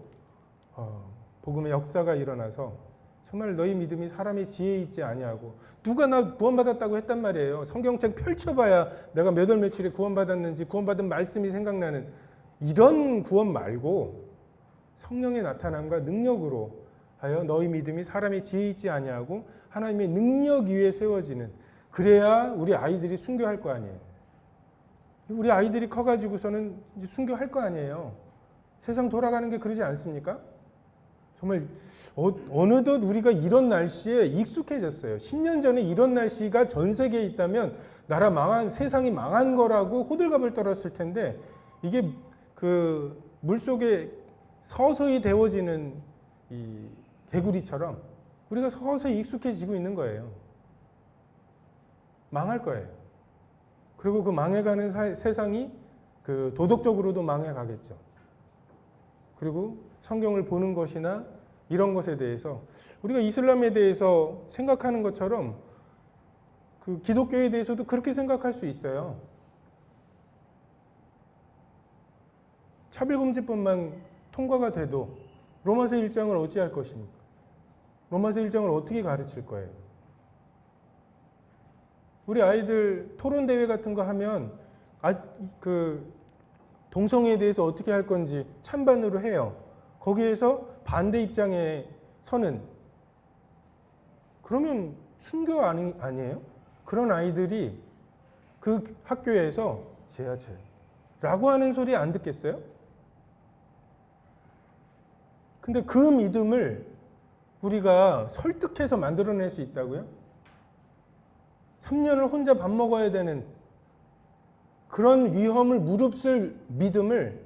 복음의 역사가 일어나서 정말 너희 믿음이 사람의 지혜에 있지 아니하고, 누가 나 구원받았다고 했단 말이에요. 성경책 펼쳐봐야 내가 몇 월 며칠에 구원받았는지 구원받은 말씀이 생각나는, 이런 구원 말고 성령의 나타남과 능력으로 하여 너희 믿음이 사람의 지혜에 있지 아니하고 하나님의 능력 위에 세워지는, 그래야 우리 아이들이 순교할 거 아니에요. 우리 아이들이 커가지고서는 이제 순교할 거 아니에요. 세상 돌아가는 게 그러지 않습니까? 정말 어느덧 우리가 이런 날씨에 익숙해졌어요. 10년 전에 이런 날씨가 전 세계에 있다면 나라 망한, 세상이 망한 거라고 호들갑을 떨었을 텐데, 이게 그 물속에 서서히 데워지는 이 개구리처럼 우리가 서서히 익숙해지고 있는 거예요. 망할 거예요. 그리고 그 망해가는 세상이 그 도덕적으로도 망해가겠죠. 그리고 성경을 보는 것이나 이런 것에 대해서, 우리가 이슬람에 대해서 생각하는 것처럼 그 기독교에 대해서도 그렇게 생각할 수 있어요. 차별금지법만 통과가 돼도 로마서 1장을 어찌할 것입니까? 로마서 1장을 어떻게 가르칠 거예요? 우리 아이들 토론대회 같은 거 하면 그 동성애에 대해서 어떻게 할 건지 찬반으로 해요. 거기에서 반대 입장에 서는, 그러면 순교 아니에요? 그런 아이들이 그 학교에서 쟤야 쟤 라고 하는 소리 안 듣겠어요? 근데 그 믿음을 우리가 설득해서 만들어낼 수 있다고요? 3년을 혼자 밥 먹어야 되는 그런 위험을 무릅쓸 믿음을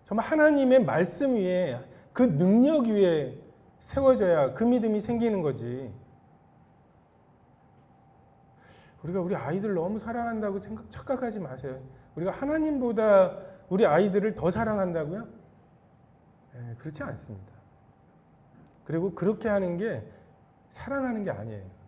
정말 하나님의 말씀 위에, 그 능력 위에 세워져야 그 믿음이 생기는 거지. 우리가 우리 아이들 너무 사랑한다고 착각하지 마세요. 우리가 하나님보다 우리 아이들을 더 사랑한다고요? 네, 그렇지 않습니다. 그리고 그렇게 하는 게 사랑하는 게 아니에요.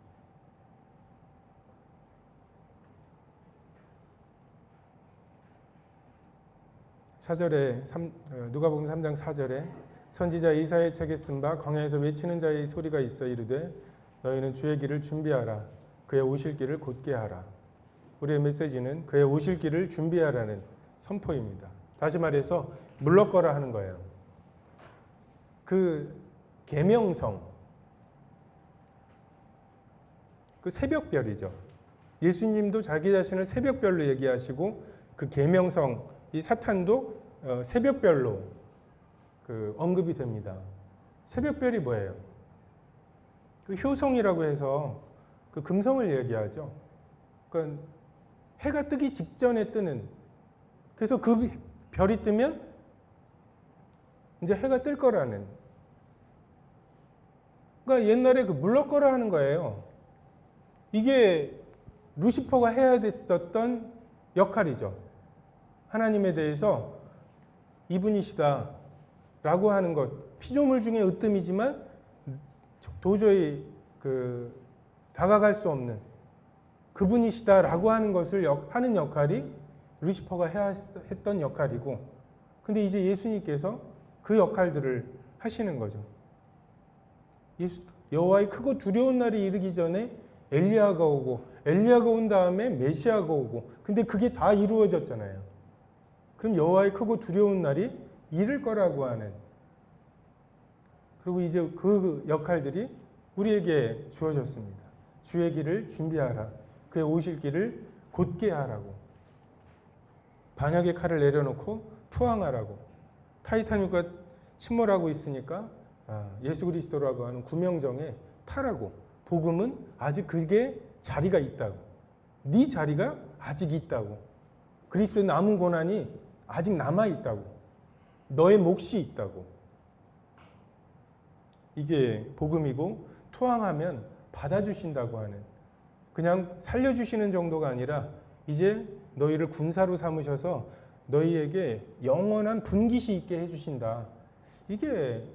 누가복음 3장 4절에 선지자 이사야의 책에 쓴 바 광야에서 외치는 자의 소리가 있어 이르되 너희는 주의 길을 준비하라. 그의 오실 길을 곧게 하라. 우리의 메시지는 그의 오실 길을 준비하라는 선포입니다. 다시 말해서 물러거라 하는 거예요. 그 계명성, 그 새벽별이죠. 예수님도 자기 자신을 새벽별로 얘기하시고 그 계명성, 이 사탄도 새벽별로 그 언급이 됩니다. 새벽별이 뭐예요? 그 효성이라고 해서 그 금성을 얘기하죠. 그러니까 해가 뜨기 직전에 뜨는. 그래서 그 별이 뜨면 이제 해가 뜰 거라는. 그러니까 옛날에 그 물러거라 하는 거예요. 이게 루시퍼가 해야 됐었던 역할이죠. 하나님에 대해서 이분이시다 라고 하는 것, 피조물 중에 으뜸이지만 도저히 다가갈 수 없는 그분이시다 라고 하는 것을 하는 역할이 루시퍼가 해야 했던 역할이고, 근데 이제 예수님께서 그 역할들을 하시는 거죠. 여호와의 크고 두려운 날이 이르기 전에 엘리야가 오고, 엘리야가 온 다음에 메시아가 오고, 근데 그게 다 이루어졌잖아요. 그럼 여호와의 크고 두려운 날이 이를 거라고 하는, 그리고 이제 그 역할들이 우리에게 주어졌습니다. 주의 길을 준비하라. 그의 오실 길을 곧게 하라고. 반역의 칼을 내려놓고 투항하라고. 타이타닉과 침몰하고 있으니까 예수 그리스도라고 하는 구명정에 타라고. 복음은 아직 그게 자리가 있다고. 네 자리가 아직 있다고. 그리스도의 남은 고난이 아직 남아 있다고. 너의 몫이 있다고. 이게 복음이고, 투항하면 받아주신다고 하는, 그냥 살려주시는 정도가 아니라 이제 너희를 군사로 삼으셔서 너희에게 영원한 분깃이 있게 해주신다. 이게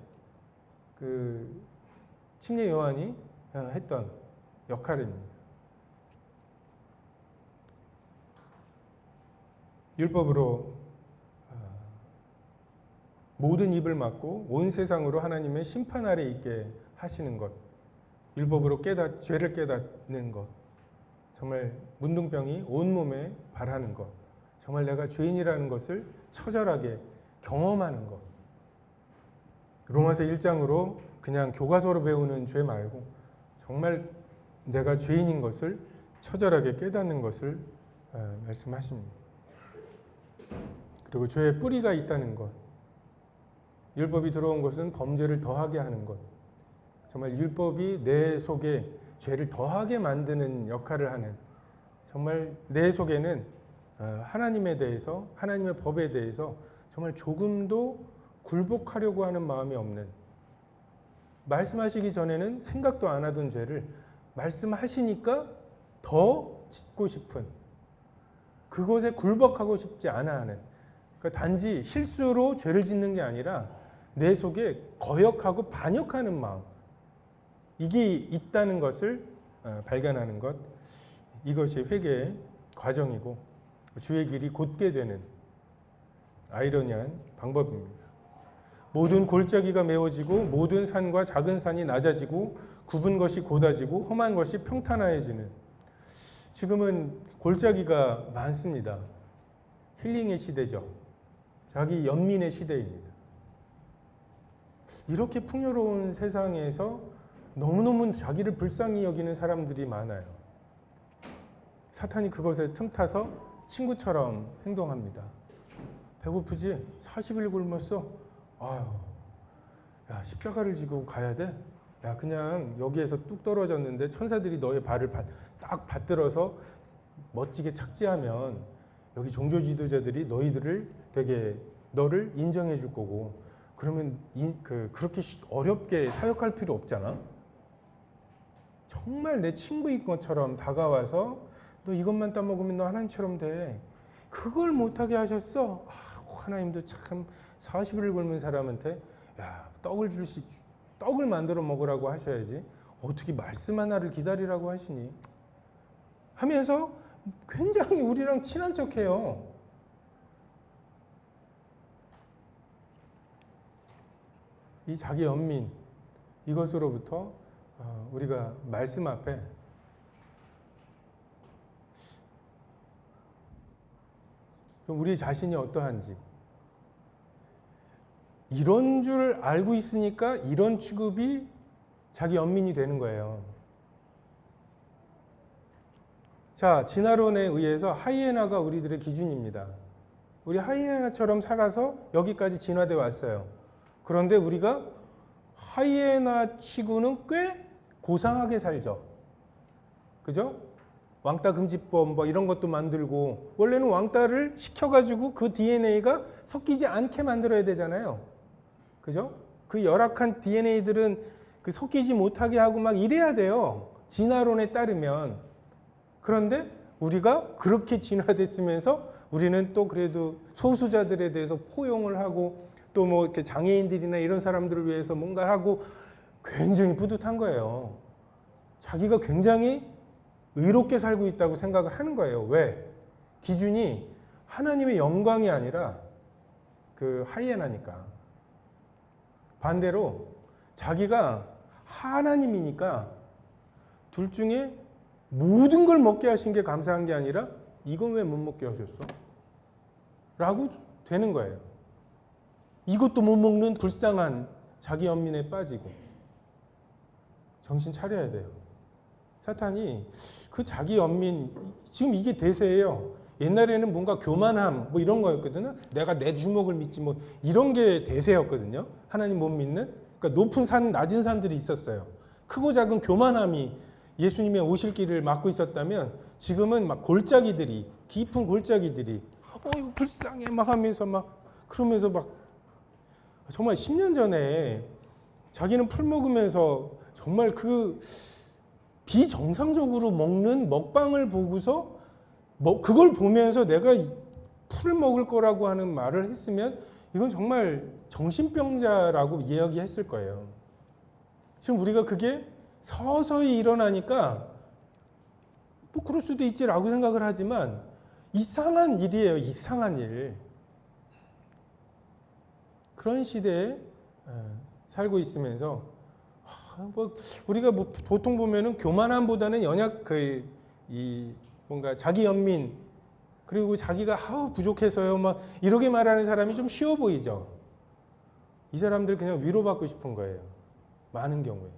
침례 요한이 했던 역할입니다. 율법으로 모든 입을 막고 온 세상으로 하나님의 심판 아래 있게 하시는 것, 율법으로 죄를 깨닫는 것, 정말 문둥병이 온몸에 발하는 것, 정말 내가 죄인이라는 것을 처절하게 경험하는 것. 로마서 1장으로 그냥 교과서로 배우는 죄 말고 정말 내가 죄인인 것을 처절하게 깨닫는 것을 말씀하십니다. 그리고 죄의 뿌리가 있다는 것, 율법이 들어온 것은 범죄를 더하게 하는 것, 정말 율법이 내 속에 죄를 더하게 만드는 역할을 하는, 정말 내 속에는 하나님에 대해서, 하나님의 법에 대해서 정말 조금도 굴복하려고 하는 마음이 없는, 말씀하시기 전에는 생각도 안 하던 죄를 말씀하시니까 더 짓고 싶은, 그것에 굴복하고 싶지 않아 하는, 그러니까 단지 실수로 죄를 짓는 게 아니라 내 속에 거역하고 반역하는 마음, 이게 있다는 것을 발견하는 것, 이것이 회개의 과정이고 주의 길이 곧게 되는 아이러니한 방법입니다. 모든 골짜기가 메워지고 모든 산과 작은 산이 낮아지고 굽은 것이 곧아지고 험한 것이 평탄하여지는, 지금은 골짜기가 많습니다. 힐링의 시대죠. 자기 연민의 시대입니다. 이렇게 풍요로운 세상에서 너무너무 자기를 불쌍히 여기는 사람들이 많아요. 사탄이 그것에 틈타서 친구처럼 행동합니다. 배고프지? 40일 굶었어? 아유, 야, 십자가를 지고 가야 돼? 야, 그냥 여기에서 뚝 떨어졌는데 천사들이 너의 발을 딱 받들어서 멋지게 착지하면 여기 종교 지도자들이 너를 인정해 줄 거고, 그러면 그렇게 어렵게 사역할 필요 없잖아. 정말 내 친구인 것처럼 다가와서 너 이것만 따먹으면 너 하나님처럼 돼. 그걸 못하게 하셨어. 하나님도 참 40일을 굶은 사람한테 야, 떡을 만들어 먹으라고 하셔야지 어떻게 말씀 하나를 기다리라고 하시니 하면서 굉장히 우리랑 친한 척해요. 이 자기 연민, 이것으로부터 우리가 말씀 앞에 우리 자신이 어떠한지, 이런 줄 알고 있으니까 이런 취급이 자기 연민이 되는 거예요. 자, 진화론에 의해서 하이에나가 우리들의 기준입니다. 우리 하이에나처럼 살아서 여기까지 진화되어 왔어요. 그런데 우리가 하이에나 치고는 꽤 고상하게 살죠. 그죠? 왕따 금지법 뭐 이런 것도 만들고, 원래는 왕따를 시켜가지고 그 DNA가 섞이지 않게 만들어야 되잖아요. 그죠? 그 열악한 DNA들은 그 섞이지 못하게 하고 막 이래야 돼요. 진화론에 따르면. 그런데 우리가 그렇게 진화됐으면서 우리는 또 그래도 소수자들에 대해서 포용을 하고 또 뭐 이렇게 장애인들이나 이런 사람들을 위해서 뭔가 하고 굉장히 뿌듯한 거예요. 자기가 굉장히 의롭게 살고 있다고 생각을 하는 거예요. 왜? 기준이 하나님의 영광이 아니라 그 하이에나니까. 반대로 자기가 하나님이니까 둘 중에 모든 걸 먹게 하신 게 감사한 게 아니라 이건 왜 못 먹게 하셨어? 라고 되는 거예요. 이것도 못 먹는 불쌍한 자기 연민에 빠지고 정신 차려야 돼요. 사탄이 그 자기 연민, 지금 이게 대세예요. 옛날에는 뭔가 교만함 뭐 이런 거였거든요. 내가 내 주먹을 믿지 뭐 이런 게 대세였거든요. 하나님 못 믿는. 그러니까 높은 산, 낮은 산들이 있었어요. 크고 작은 교만함이 예수님의 오실 길을 막고 있었다면 지금은 막 골짜기들이, 깊은 골짜기들이 이거 불쌍해 막 하면서 막 그러면서 막 정말 10년 전에 자기는 풀 먹으면서 정말 그 비정상적으로 먹는 먹방을 보고서 그걸 보면서 내가 풀 먹을 거라고 하는 말을 했으면 이건 정말 정신병자라고 이야기했을 거예요. 지금 우리가 그게 서서히 일어나니까 뭐 그럴 수도 있지라고 생각을 하지만 이상한 일이에요. 이상한 일. 그런 시대에 살고 있으면서 뭐 우리가 뭐 보통 보면은 교만함보다는 연약 이 뭔가 자기 연민 그리고 자기가 부족해서요 막 이렇게 말하는 사람이 좀 쉬워 보이죠. 이 사람들 그냥 위로받고 싶은 거예요. 많은 경우에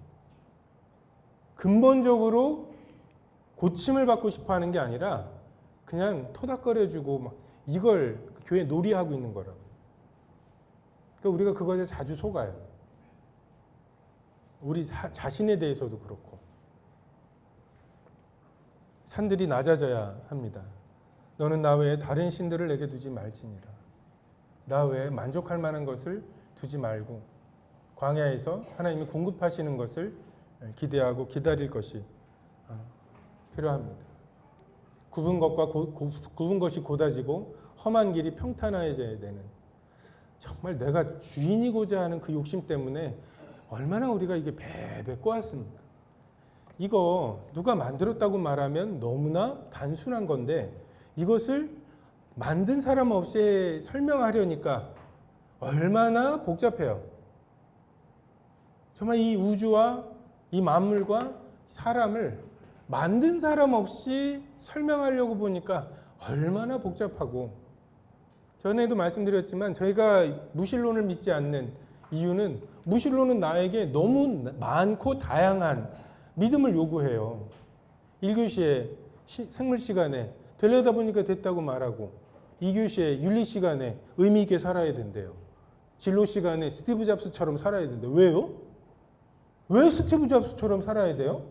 근본적으로 고침을 받고 싶어하는 게 아니라 그냥 토닥거려주고 막 이걸 교회 놀이하고 있는 거라고. 그러니까 우리가 그것에 자주 속아요. 우리 자신에 대해서도 그렇고. 산들이 낮아져야 합니다. 너는 나 외에 다른 신들을 내게 두지 말지니라. 나 외에 만족할 만한 것을 두지 말고 광야에서 하나님이 공급하시는 것을 기대하고 기다릴 것이 필요합니다. 굽은 것이 곧아지고 험한 길이 평탄해져야 되는 정말 내가 주인이고자 하는 그 욕심 때문에 얼마나 우리가 이게 배배 꼬았습니까? 이거 누가 만들었다고 말하면 너무나 단순한 건데 이것을 만든 사람 없이 설명하려니까 얼마나 복잡해요. 정말 이 우주와 이 만물과 사람을 만든 사람 없이 설명하려고 보니까 얼마나 복잡하고 전에도 말씀드렸지만 저희가 무신론을 믿지 않는 이유는 무신론은 나에게 너무 많고 다양한 믿음을 요구해요. 1교시에 생물 시간에 되려다 보니까 됐다고 말하고 2교시에 윤리 시간에 의미 있게 살아야 된대요. 진로 시간에 스티브 잡스처럼 살아야 된대요. 왜요? 왜 스티브 잡스처럼 살아야 돼요?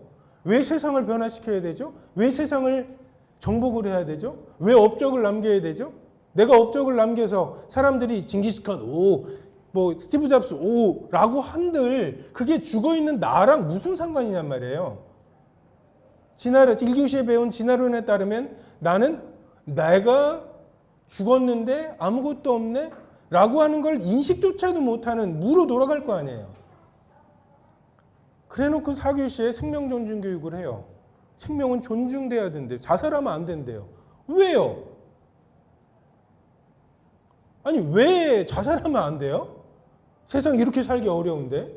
왜 세상을 변화시켜야 되죠? 왜 세상을 정복을 해야 되죠? 왜 업적을 남겨야 되죠? 내가 업적을 남겨서 사람들이 징기스칸 뭐 스티브 잡스 라고 한들 그게 죽어있는 나랑 무슨 상관이냔 말이에요. 1교시에 배운 진화론에 따르면 나는 내가 죽었는데 아무것도 없네? 라고 하는 걸 인식조차도 못하는 무로 돌아갈 거 아니에요. 그래놓고 4교시에 생명 존중 교육을 해요. 생명은 존중돼야 된대요. 자살하면 안 된대요. 왜요? 아니 왜 자살하면 안 돼요? 세상 이렇게 살기 어려운데?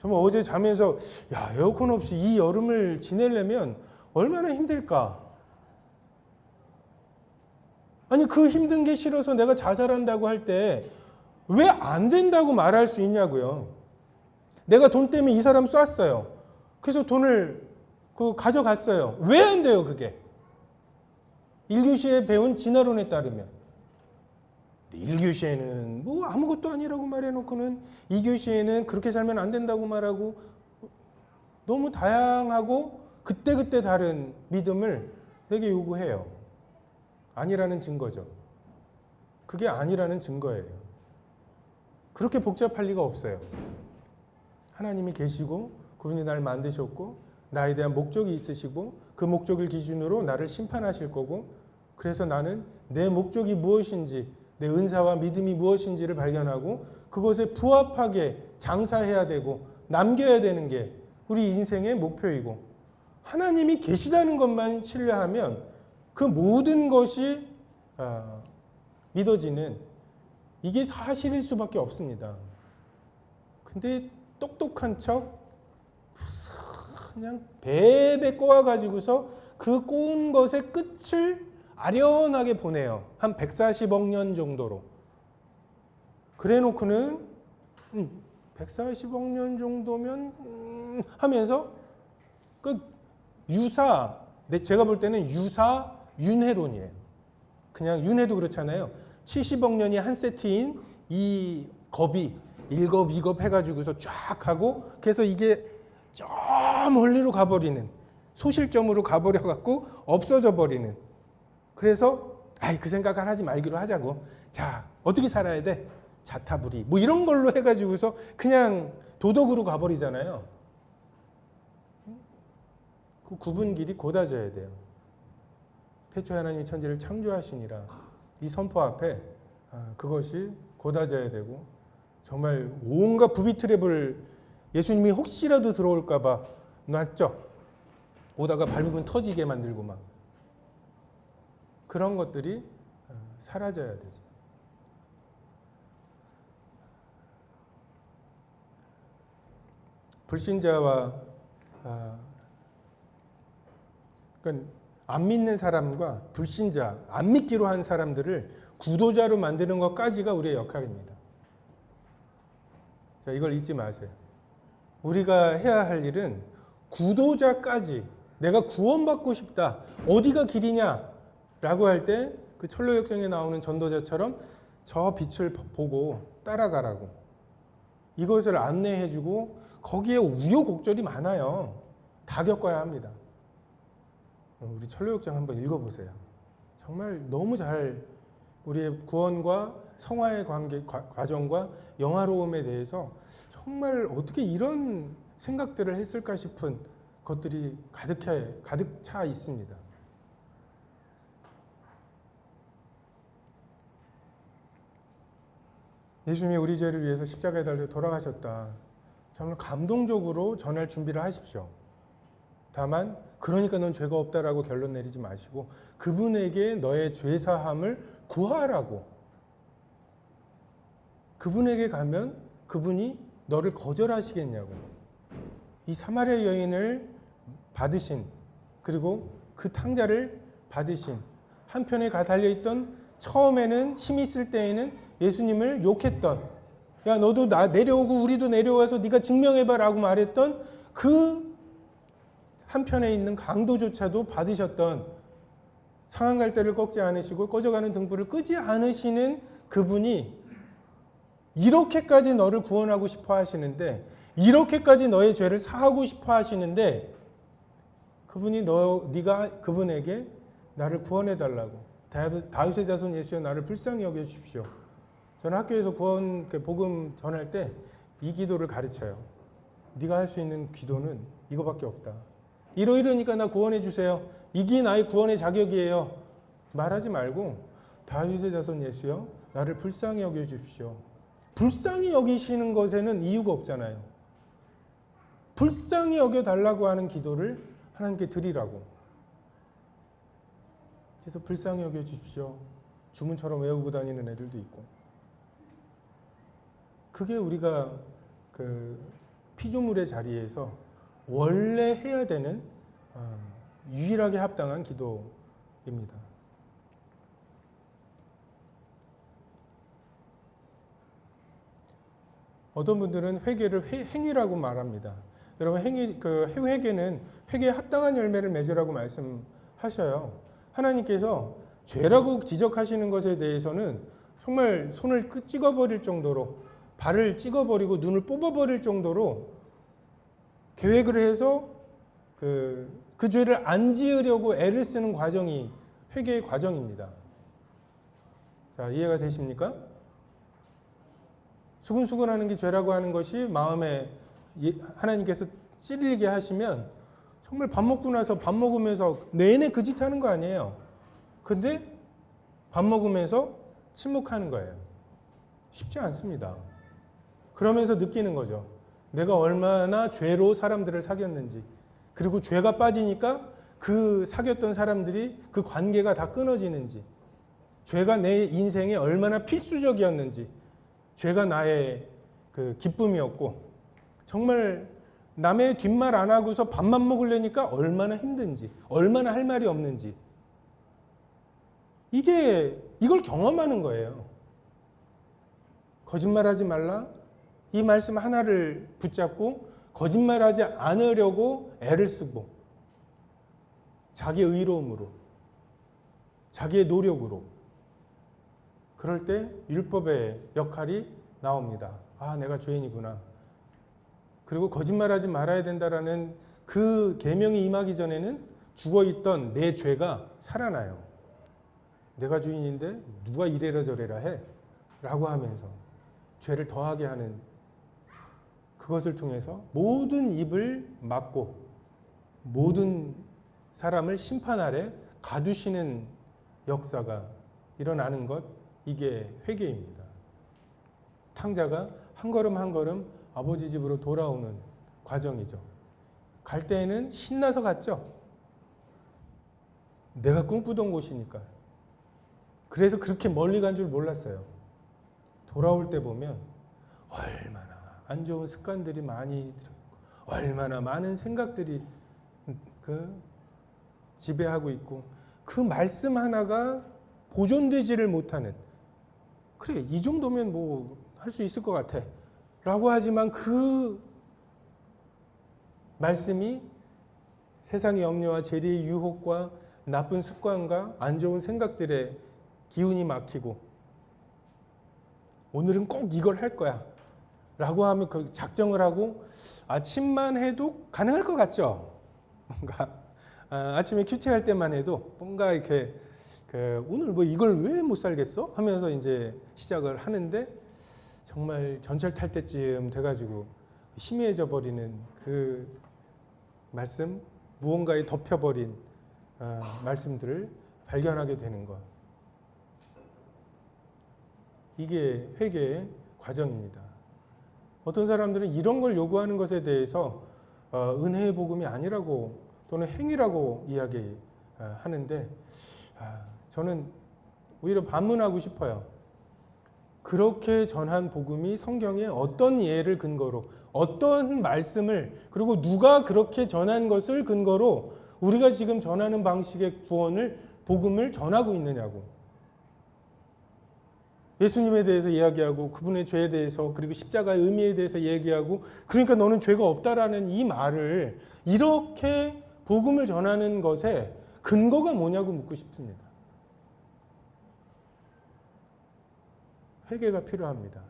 정말 어제 자면서 에어컨 없이 이 여름을 지내려면 얼마나 힘들까? 아니 그 힘든 게 싫어서 내가 자살한다고 할 때 왜 안 된다고 말할 수 있냐고요. 내가 돈 때문에 이 사람 쐈어요. 그래서 돈을 가져갔어요. 왜 안 돼요 그게? 1교시에 배운 진화론에 따르면 1교시에는 뭐 아무것도 아니라고 말해놓고는 2교시에는 그렇게 살면 안 된다고 말하고 너무 다양하고 그때그때 다른 믿음을 되게 요구해요. 아니라는 증거죠. 그게 아니라는 증거예요. 그렇게 복잡할 리가 없어요. 하나님이 계시고 그분이 나를 만드셨고 나에 대한 목적이 있으시고 그 목적을 기준으로 나를 심판하실 거고 그래서 나는 내 목적이 무엇인지, 내 은사와 믿음이 무엇인지를 발견하고 그것에 부합하게 장사해야 되고 남겨야 되는 게 우리 인생의 목표이고, 하나님이 계시다는 것만 신뢰하면 그 모든 것이 믿어지는, 이게 사실일 수밖에 없습니다. 근데 똑똑한 척 그냥 베베 꼬아가지고서 그 꼬은 것의 끝을 아련하게 보내요. 한 140억 년 정도로. 그래 놓고는 140억 년 정도면 하면서 그 제가 볼 때는 유사 윤회론이에요. 그냥 윤회도 그렇잖아요. 70억 년이 한 세트인 이 겁이 1겁, 2겁 해가지고서 쫙 하고, 그래서 이게 저 멀리로 가버리는, 소실점으로 가버려갖고 없어져 버리는. 그래서 그 생각을 하지 말기로 하자고. 자, 어떻게 살아야 돼? 자타불이. 뭐 이런 걸로 해가지고서 그냥 도덕으로 가버리잖아요. 그 구분길이 곧아져야 돼요. 태초에 하나님이 천지를 창조하시니라. 이 선포 앞에 그것이 곧아져야 되고, 정말 온갖 부비트랩을 예수님이 혹시라도 들어올까봐 놨죠. 오다가 밟으면 터지게 만들고 막. 그런 것들이 사라져야 되죠. 불신자와 그러니까 안 믿는 사람과 불신자, 안 믿기로 한 사람들을 구도자로 만드는 것까지가 우리의 역할입니다. 자, 이걸 잊지 마세요. 우리가 해야 할 일은 구도자까지, 내가 구원받고 싶다, 어디가 길이냐 라고 할 때 그 철로역정에 나오는 전도자처럼 저 빛을 보고 따라가라고, 이것을 안내해주고, 거기에 우여곡절이 많아요. 다 겪어야 합니다. 우리 철로역정 한번 읽어보세요. 정말 너무 잘 우리의 구원과 성화의 관계, 과정과 영화로움에 대해서 정말 어떻게 이런 생각들을 했을까 싶은 것들이 가득 차 있습니다. 예수님이 우리 죄를 위해서 십자가에 달려 돌아가셨다. 정말 감동적으로 전할 준비를 하십시오. 다만 그러니까 넌 죄가 없다라고 결론 내리지 마시고 그분에게 너의 죄사함을 구하라고. 그분에게 가면 그분이 너를 거절하시겠냐고. 이 사마리아 여인을 받으신, 그리고 그 탕자를 받으신, 한편에 달려있던, 처음에는 힘이 있을 때에는 예수님을 욕했던, 야 너도 내려오고 우리도 내려와서 네가 증명해봐 라고 말했던 그 한편에 있는 강도조차도 받으셨던, 상한 갈대를 꺾지 않으시고 꺼져가는 등불을 끄지 않으시는 그분이 이렇게까지 너를 구원하고 싶어 하시는데, 이렇게까지 너의 죄를 사하고 싶어 하시는데, 그분이 네가 그분에게 나를 구원해 달라고, 다윗의 자손 예수여 나를 불쌍히 여겨 주십시오. 저는 학교에서 구원 복음 전할 때 이 기도를 가르쳐요. 네가 할 수 있는 기도는 이거밖에 없다. 이러니까 나 구원해 주세요. 이게 나의 구원의 자격이에요. 말하지 말고 다윗의 자손 예수여 나를 불쌍히 여겨 주십시오. 불쌍히 여기시는 것에는 이유가 없잖아요. 불쌍히 여겨 달라고 하는 기도를 하나님께 드리라고. 그래서 불쌍히 여겨 주십시오. 주문처럼 외우고 다니는 애들도 있고. 그게 우리가 그 피조물의 자리에서 원래 해야 되는 유일하게 합당한 기도입니다. 어떤 분들은 회개를 행위라고 말합니다. 여러분 회개는 회개에 합당한 열매를 맺으라고 말씀하셔요. 하나님께서 죄라고 지적하시는 것에 대해서는 정말 손을 찍어버릴 정도로, 발을 찍어버리고 눈을 뽑아버릴 정도로 계획을 해서 그 죄를 안 지으려고 애를 쓰는 과정이 회개의 과정입니다. 자, 이해가 되십니까? 수근수근하는 게 죄라고 하는 것이 마음에 하나님께서 찔리게 하시면 정말 밥 먹고 나서 밥 먹으면서 내내 그 짓 하는 거 아니에요. 근데 밥 먹으면서 침묵하는 거예요. 쉽지 않습니다. 그러면서 느끼는 거죠. 내가 얼마나 죄로 사람들을 사귀었는지, 그리고 죄가 빠지니까 그 사귀었던 사람들이 그 관계가 다 끊어지는지, 죄가 내 인생에 얼마나 필수적이었는지, 죄가 나의 그 기쁨이었고, 정말 남의 뒷말 안 하고서 밥만 먹으려니까 얼마나 힘든지, 얼마나 할 말이 없는지, 이걸 경험하는 거예요. 거짓말하지 말라. 이 말씀 하나를 붙잡고 거짓말하지 않으려고 애를 쓰고 자기의 의로움으로, 자기의 노력으로, 그럴 때 율법의 역할이 나옵니다. 아, 내가 죄인이구나. 그리고 거짓말하지 말아야 된다라는 그 계명이 임하기 전에는 죽어있던 내 죄가 살아나요. 내가 주인인데 누가 이래라 저래라 해? 라고 하면서 죄를 더하게 하는, 그것을 통해서 모든 입을 막고 모든 사람을 심판 아래 가두시는 역사가 일어나는 것, 이게 회개입니다. 탕자가 한 걸음 한 걸음 아버지 집으로 돌아오는 과정이죠. 갈 때에는 신나서 갔죠. 내가 꿈꾸던 곳이니까. 그래서 그렇게 멀리 간 줄 몰랐어요. 돌아올 때 보면 얼마나 안 좋은 습관들이 많이 들었고, 얼마나 많은 생각들이 지배하고 있고, 그 말씀 하나가 보존되지를 못하는, 그래 이 정도면 뭐 할 수 있을 것 같아 라고 하지만 그 말씀이 세상의 염려와 재리의 유혹과 나쁜 습관과 안 좋은 생각들의 기운이 막히고, 오늘은 꼭 이걸 할 거야 라고 하면 그 작정을 하고 아침만 해도 가능할 것 같죠. 뭔가 아침에 큐티할 때만 해도 뭔가 이렇게 오늘 뭐 이걸 왜 못 살겠어 하면서 이제 시작을 하는데, 정말 전철 탈 때쯤 돼가지고 희미해져 버리는 그 말씀, 무언가에 덮여버린 말씀들을 발견하게 되는 것, 이게 회개의 과정입니다. 어떤 사람들은 이런 걸 요구하는 것에 대해서 은혜의 복음이 아니라고 또는 행위라고 이야기하는데, 저는 오히려 반문하고 싶어요. 그렇게 전한 복음이 성경에 어떤 예를 근거로, 어떤 말씀을, 그리고 누가 그렇게 전한 것을 근거로 우리가 지금 전하는 방식의 구원을, 복음을 전하고 있느냐고. 예수님에 대해서 이야기하고 그분의 죄에 대해서, 그리고 십자가의 의미에 대해서 얘기하고, 그러니까 너는 죄가 없다라는 이 말을, 이렇게 복음을 전하는 것에 근거가 뭐냐고 묻고 싶습니다. 회개가 필요합니다.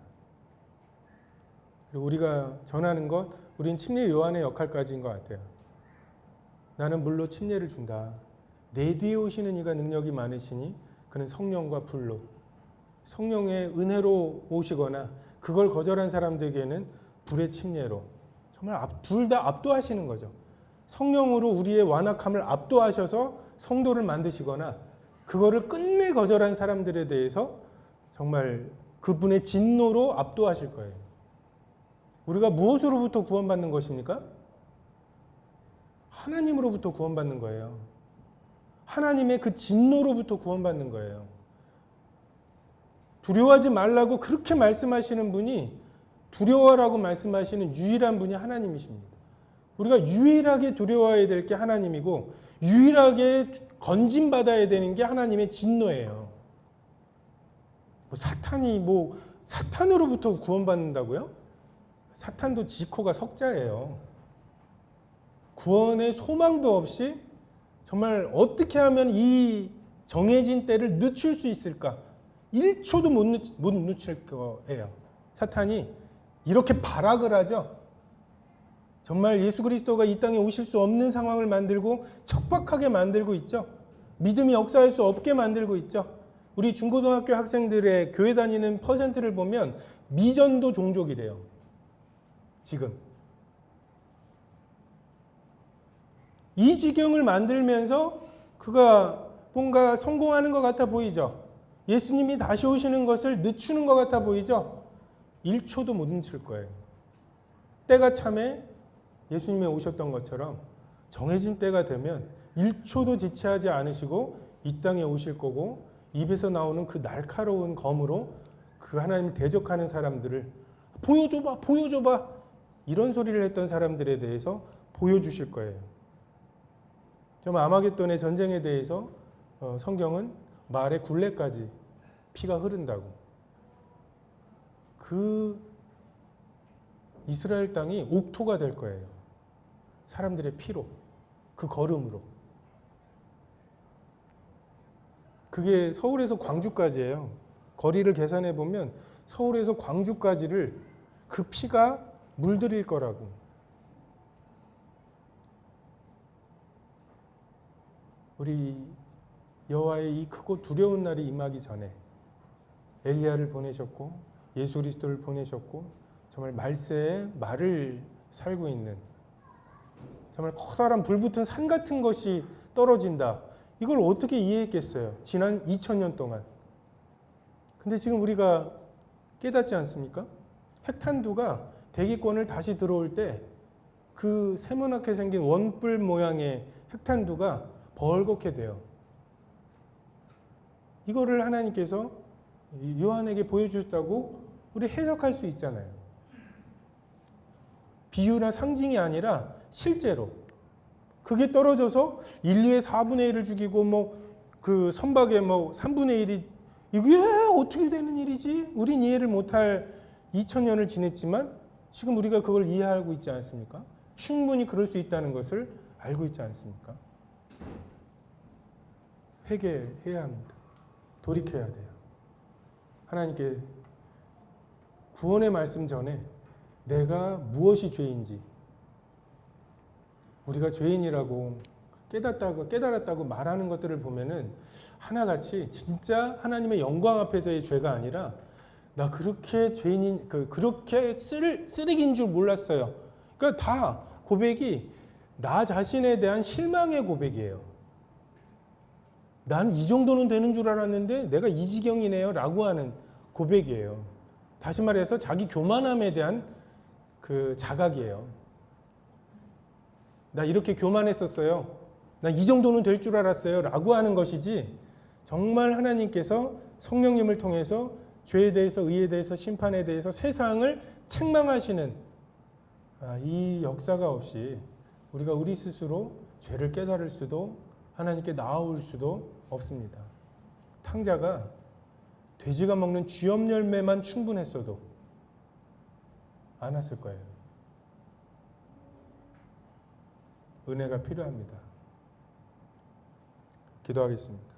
그리고 우리가 전하는 것, 우린 침례 요한의 역할까지인 것 같아요. 나는 물로 침례를 준다. 내 뒤에 오시는 이가 능력이 많으시니 그는 성령과 불로, 성령의 은혜로 오시거나 그걸 거절한 사람들에게는 불의 침례로, 정말 둘 다 압도하시는 거죠. 성령으로 우리의 완악함을 압도하셔서 성도를 만드시거나, 그거를 끝내 거절한 사람들에 대해서 정말 그분의 진노로 압도하실 거예요. 우리가 무엇으로부터 구원받는 것입니까? 하나님으로부터 구원받는 거예요. 하나님의 그 진노로부터 구원받는 거예요. 두려워하지 말라고 그렇게 말씀하시는 분이, 두려워라고 말씀하시는 유일한 분이 하나님이십니다. 우리가 유일하게 두려워해야 될 게 하나님이고, 유일하게 건진받아야 되는 게 하나님의 진노예요. 사탄으로부터 구원받는다고요? 사탄도 지코가 석자예요. 구원의 소망도 없이 정말 어떻게 하면 이 정해진 때를 늦출 수 있을까? 1초도 못 늦출 거예요. 사탄이 이렇게 발악을 하죠. 정말 예수 그리스도가 이 땅에 오실 수 없는 상황을 만들고 척박하게 만들고 있죠. 믿음이 역사할 수 없게 만들고 있죠. 우리 중고등학교 학생들의 교회 다니는 퍼센트를 보면 미전도 종족이래요. 지금. 이 지경을 만들면서 그가 뭔가 성공하는 것 같아 보이죠. 예수님이 다시 오시는 것을 늦추는 것 같아 보이죠? 1초도 못 늦출 거예요. 때가 참에 예수님이 오셨던 것처럼 정해진 때가 되면 1초도 지체하지 않으시고 이 땅에 오실 거고, 입에서 나오는 그 날카로운 검으로 그 하나님을 대적하는 사람들을 보여줘봐, 보여줘봐, 이런 소리를 했던 사람들에 대해서 보여주실 거예요. 정말 아마겟돈의 전쟁에 대해서 성경은 말의 굴레까지 피가 흐른다고. 그 이스라엘 땅이 옥토가 될 거예요. 사람들의 피로, 그 걸음으로. 그게 서울에서 광주까지예요. 거리를 계산해 보면 서울에서 광주까지를 그 피가 물들일 거라고. 우리 여호와의 이 크고 두려운 날이 임하기 전에 엘리야를 보내셨고 예수 그리스도를 보내셨고, 정말 말세에 말을 살고 있는, 정말 커다란 불붙은 산 같은 것이 떨어진다. 이걸 어떻게 이해했겠어요? 지난 2000년 동안. 근데 지금 우리가 깨닫지 않습니까? 핵탄두가 대기권을 다시 들어올 때 그 세모나게 생긴 원뿔 모양의 핵탄두가 벌겋게 돼요. 이거를 하나님께서 요한에게 보여주셨다고 우리 해석할 수 있잖아요. 비유나 상징이 아니라 실제로 그게 떨어져서 인류의 4분의 1을 죽이고 그 선박의 3분의 1이, 이게 어떻게 되는 일이지? 우린 이해를 못할 2000년을 지냈지만 지금 우리가 그걸 이해하고 있지 않습니까? 충분히 그럴 수 있다는 것을 알고 있지 않습니까? 회개해야 합니다. 돌이켜야 돼요. 하나님께 구원의 말씀 전에 내가 무엇이 죄인지, 우리가 죄인이라고 깨달았다고 말하는 것들을 보면은 하나같이 진짜 하나님의 영광 앞에서의 죄가 아니라, 나 그렇게 죄인인, 그렇게 쓰레기인 줄 몰랐어요. 그러니까 다 고백이 나 자신에 대한 실망의 고백이에요. 난 이 정도는 되는 줄 알았는데 내가 이 지경이네요 라고 하는 고백이에요. 다시 말해서 자기 교만함에 대한 그 자각이에요. 나 이렇게 교만했었어요. 나 이 정도는 될 줄 알았어요 라고 하는 것이지, 정말 하나님께서 성령님을 통해서 죄에 대해서, 의에 대해서, 심판에 대해서 세상을 책망하시는 이 역사가 없이 우리가 우리 스스로 죄를 깨달을 수도 하나님께 나아올 수도 없습니다. 탕자가 돼지가 먹는 쥐염 열매만 충분했어도 안 왔을 거예요. 은혜가 필요합니다. 기도하겠습니다.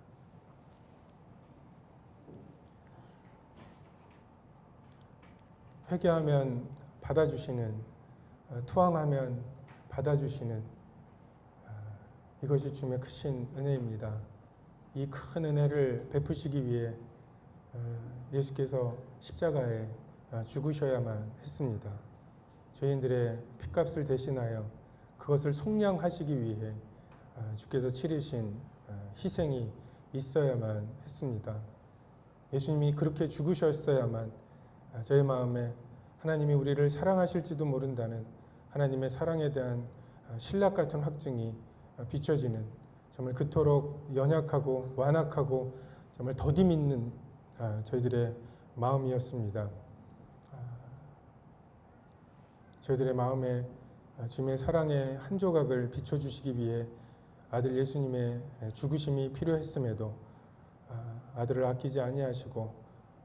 회개하면 받아주시는, 투항하면 받아주시는, 이것이 주님의 크신 은혜입니다. 이 큰 은혜를 베푸시기 위해 예수께서 십자가에 죽으셔야만 했습니다. 죄인들의 핏값을 대신하여 그것을 속량하시기 위해 주께서 치르신 희생이 있어야만 했습니다. 예수님이 그렇게 죽으셨어야만 저의 마음에 하나님이 우리를 사랑하실지도 모른다는 하나님의 사랑에 대한 신락 같은 확증이 비춰지는, 정말 그토록 연약하고 완악하고 정말 더디 믿는 저희들의 마음이었습니다. 저희들의 마음에 주님의 사랑의 한 조각을 비춰주시기 위해 아들 예수님의 죽으심이 필요했음에도 아들을 아끼지 아니하시고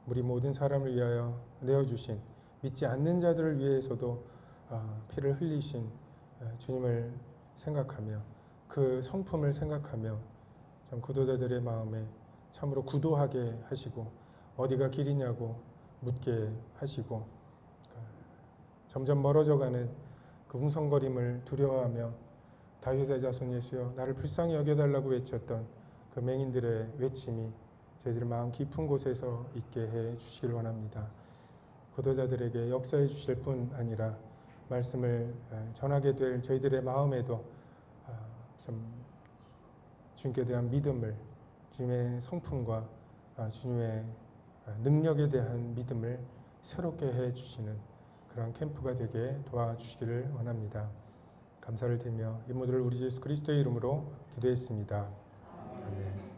우리 모든 사람을 위하여 내어주신, 믿지 않는 자들을 위해서도 피를 흘리신 주님을 생각하며, 그 성품을 생각하며 참 구도자들의 마음에 참으로 구도하게 하시고 어디가 길이냐고 묻게 하시고, 점점 멀어져가는 그 웅성거림을 두려워하며 다윗의 자손 예수여 나를 불쌍히 여겨달라고 외쳤던 그 맹인들의 외침이 저희들의 마음 깊은 곳에서 있게 해 주시길 원합니다. 구도자들에게 역사해 주실 뿐 아니라 말씀을 전하게 될 저희들의 마음에도 좀 주님께 대한 믿음을, 주님의 성품과 주님의 능력에 대한 믿음을 새롭게 해 주시는 그런 캠프가 되게 도와주시기를 원합니다. 감사를 드리며 이 모두를 우리 예수 그리스도의 이름으로 기도했습니다. 아멘.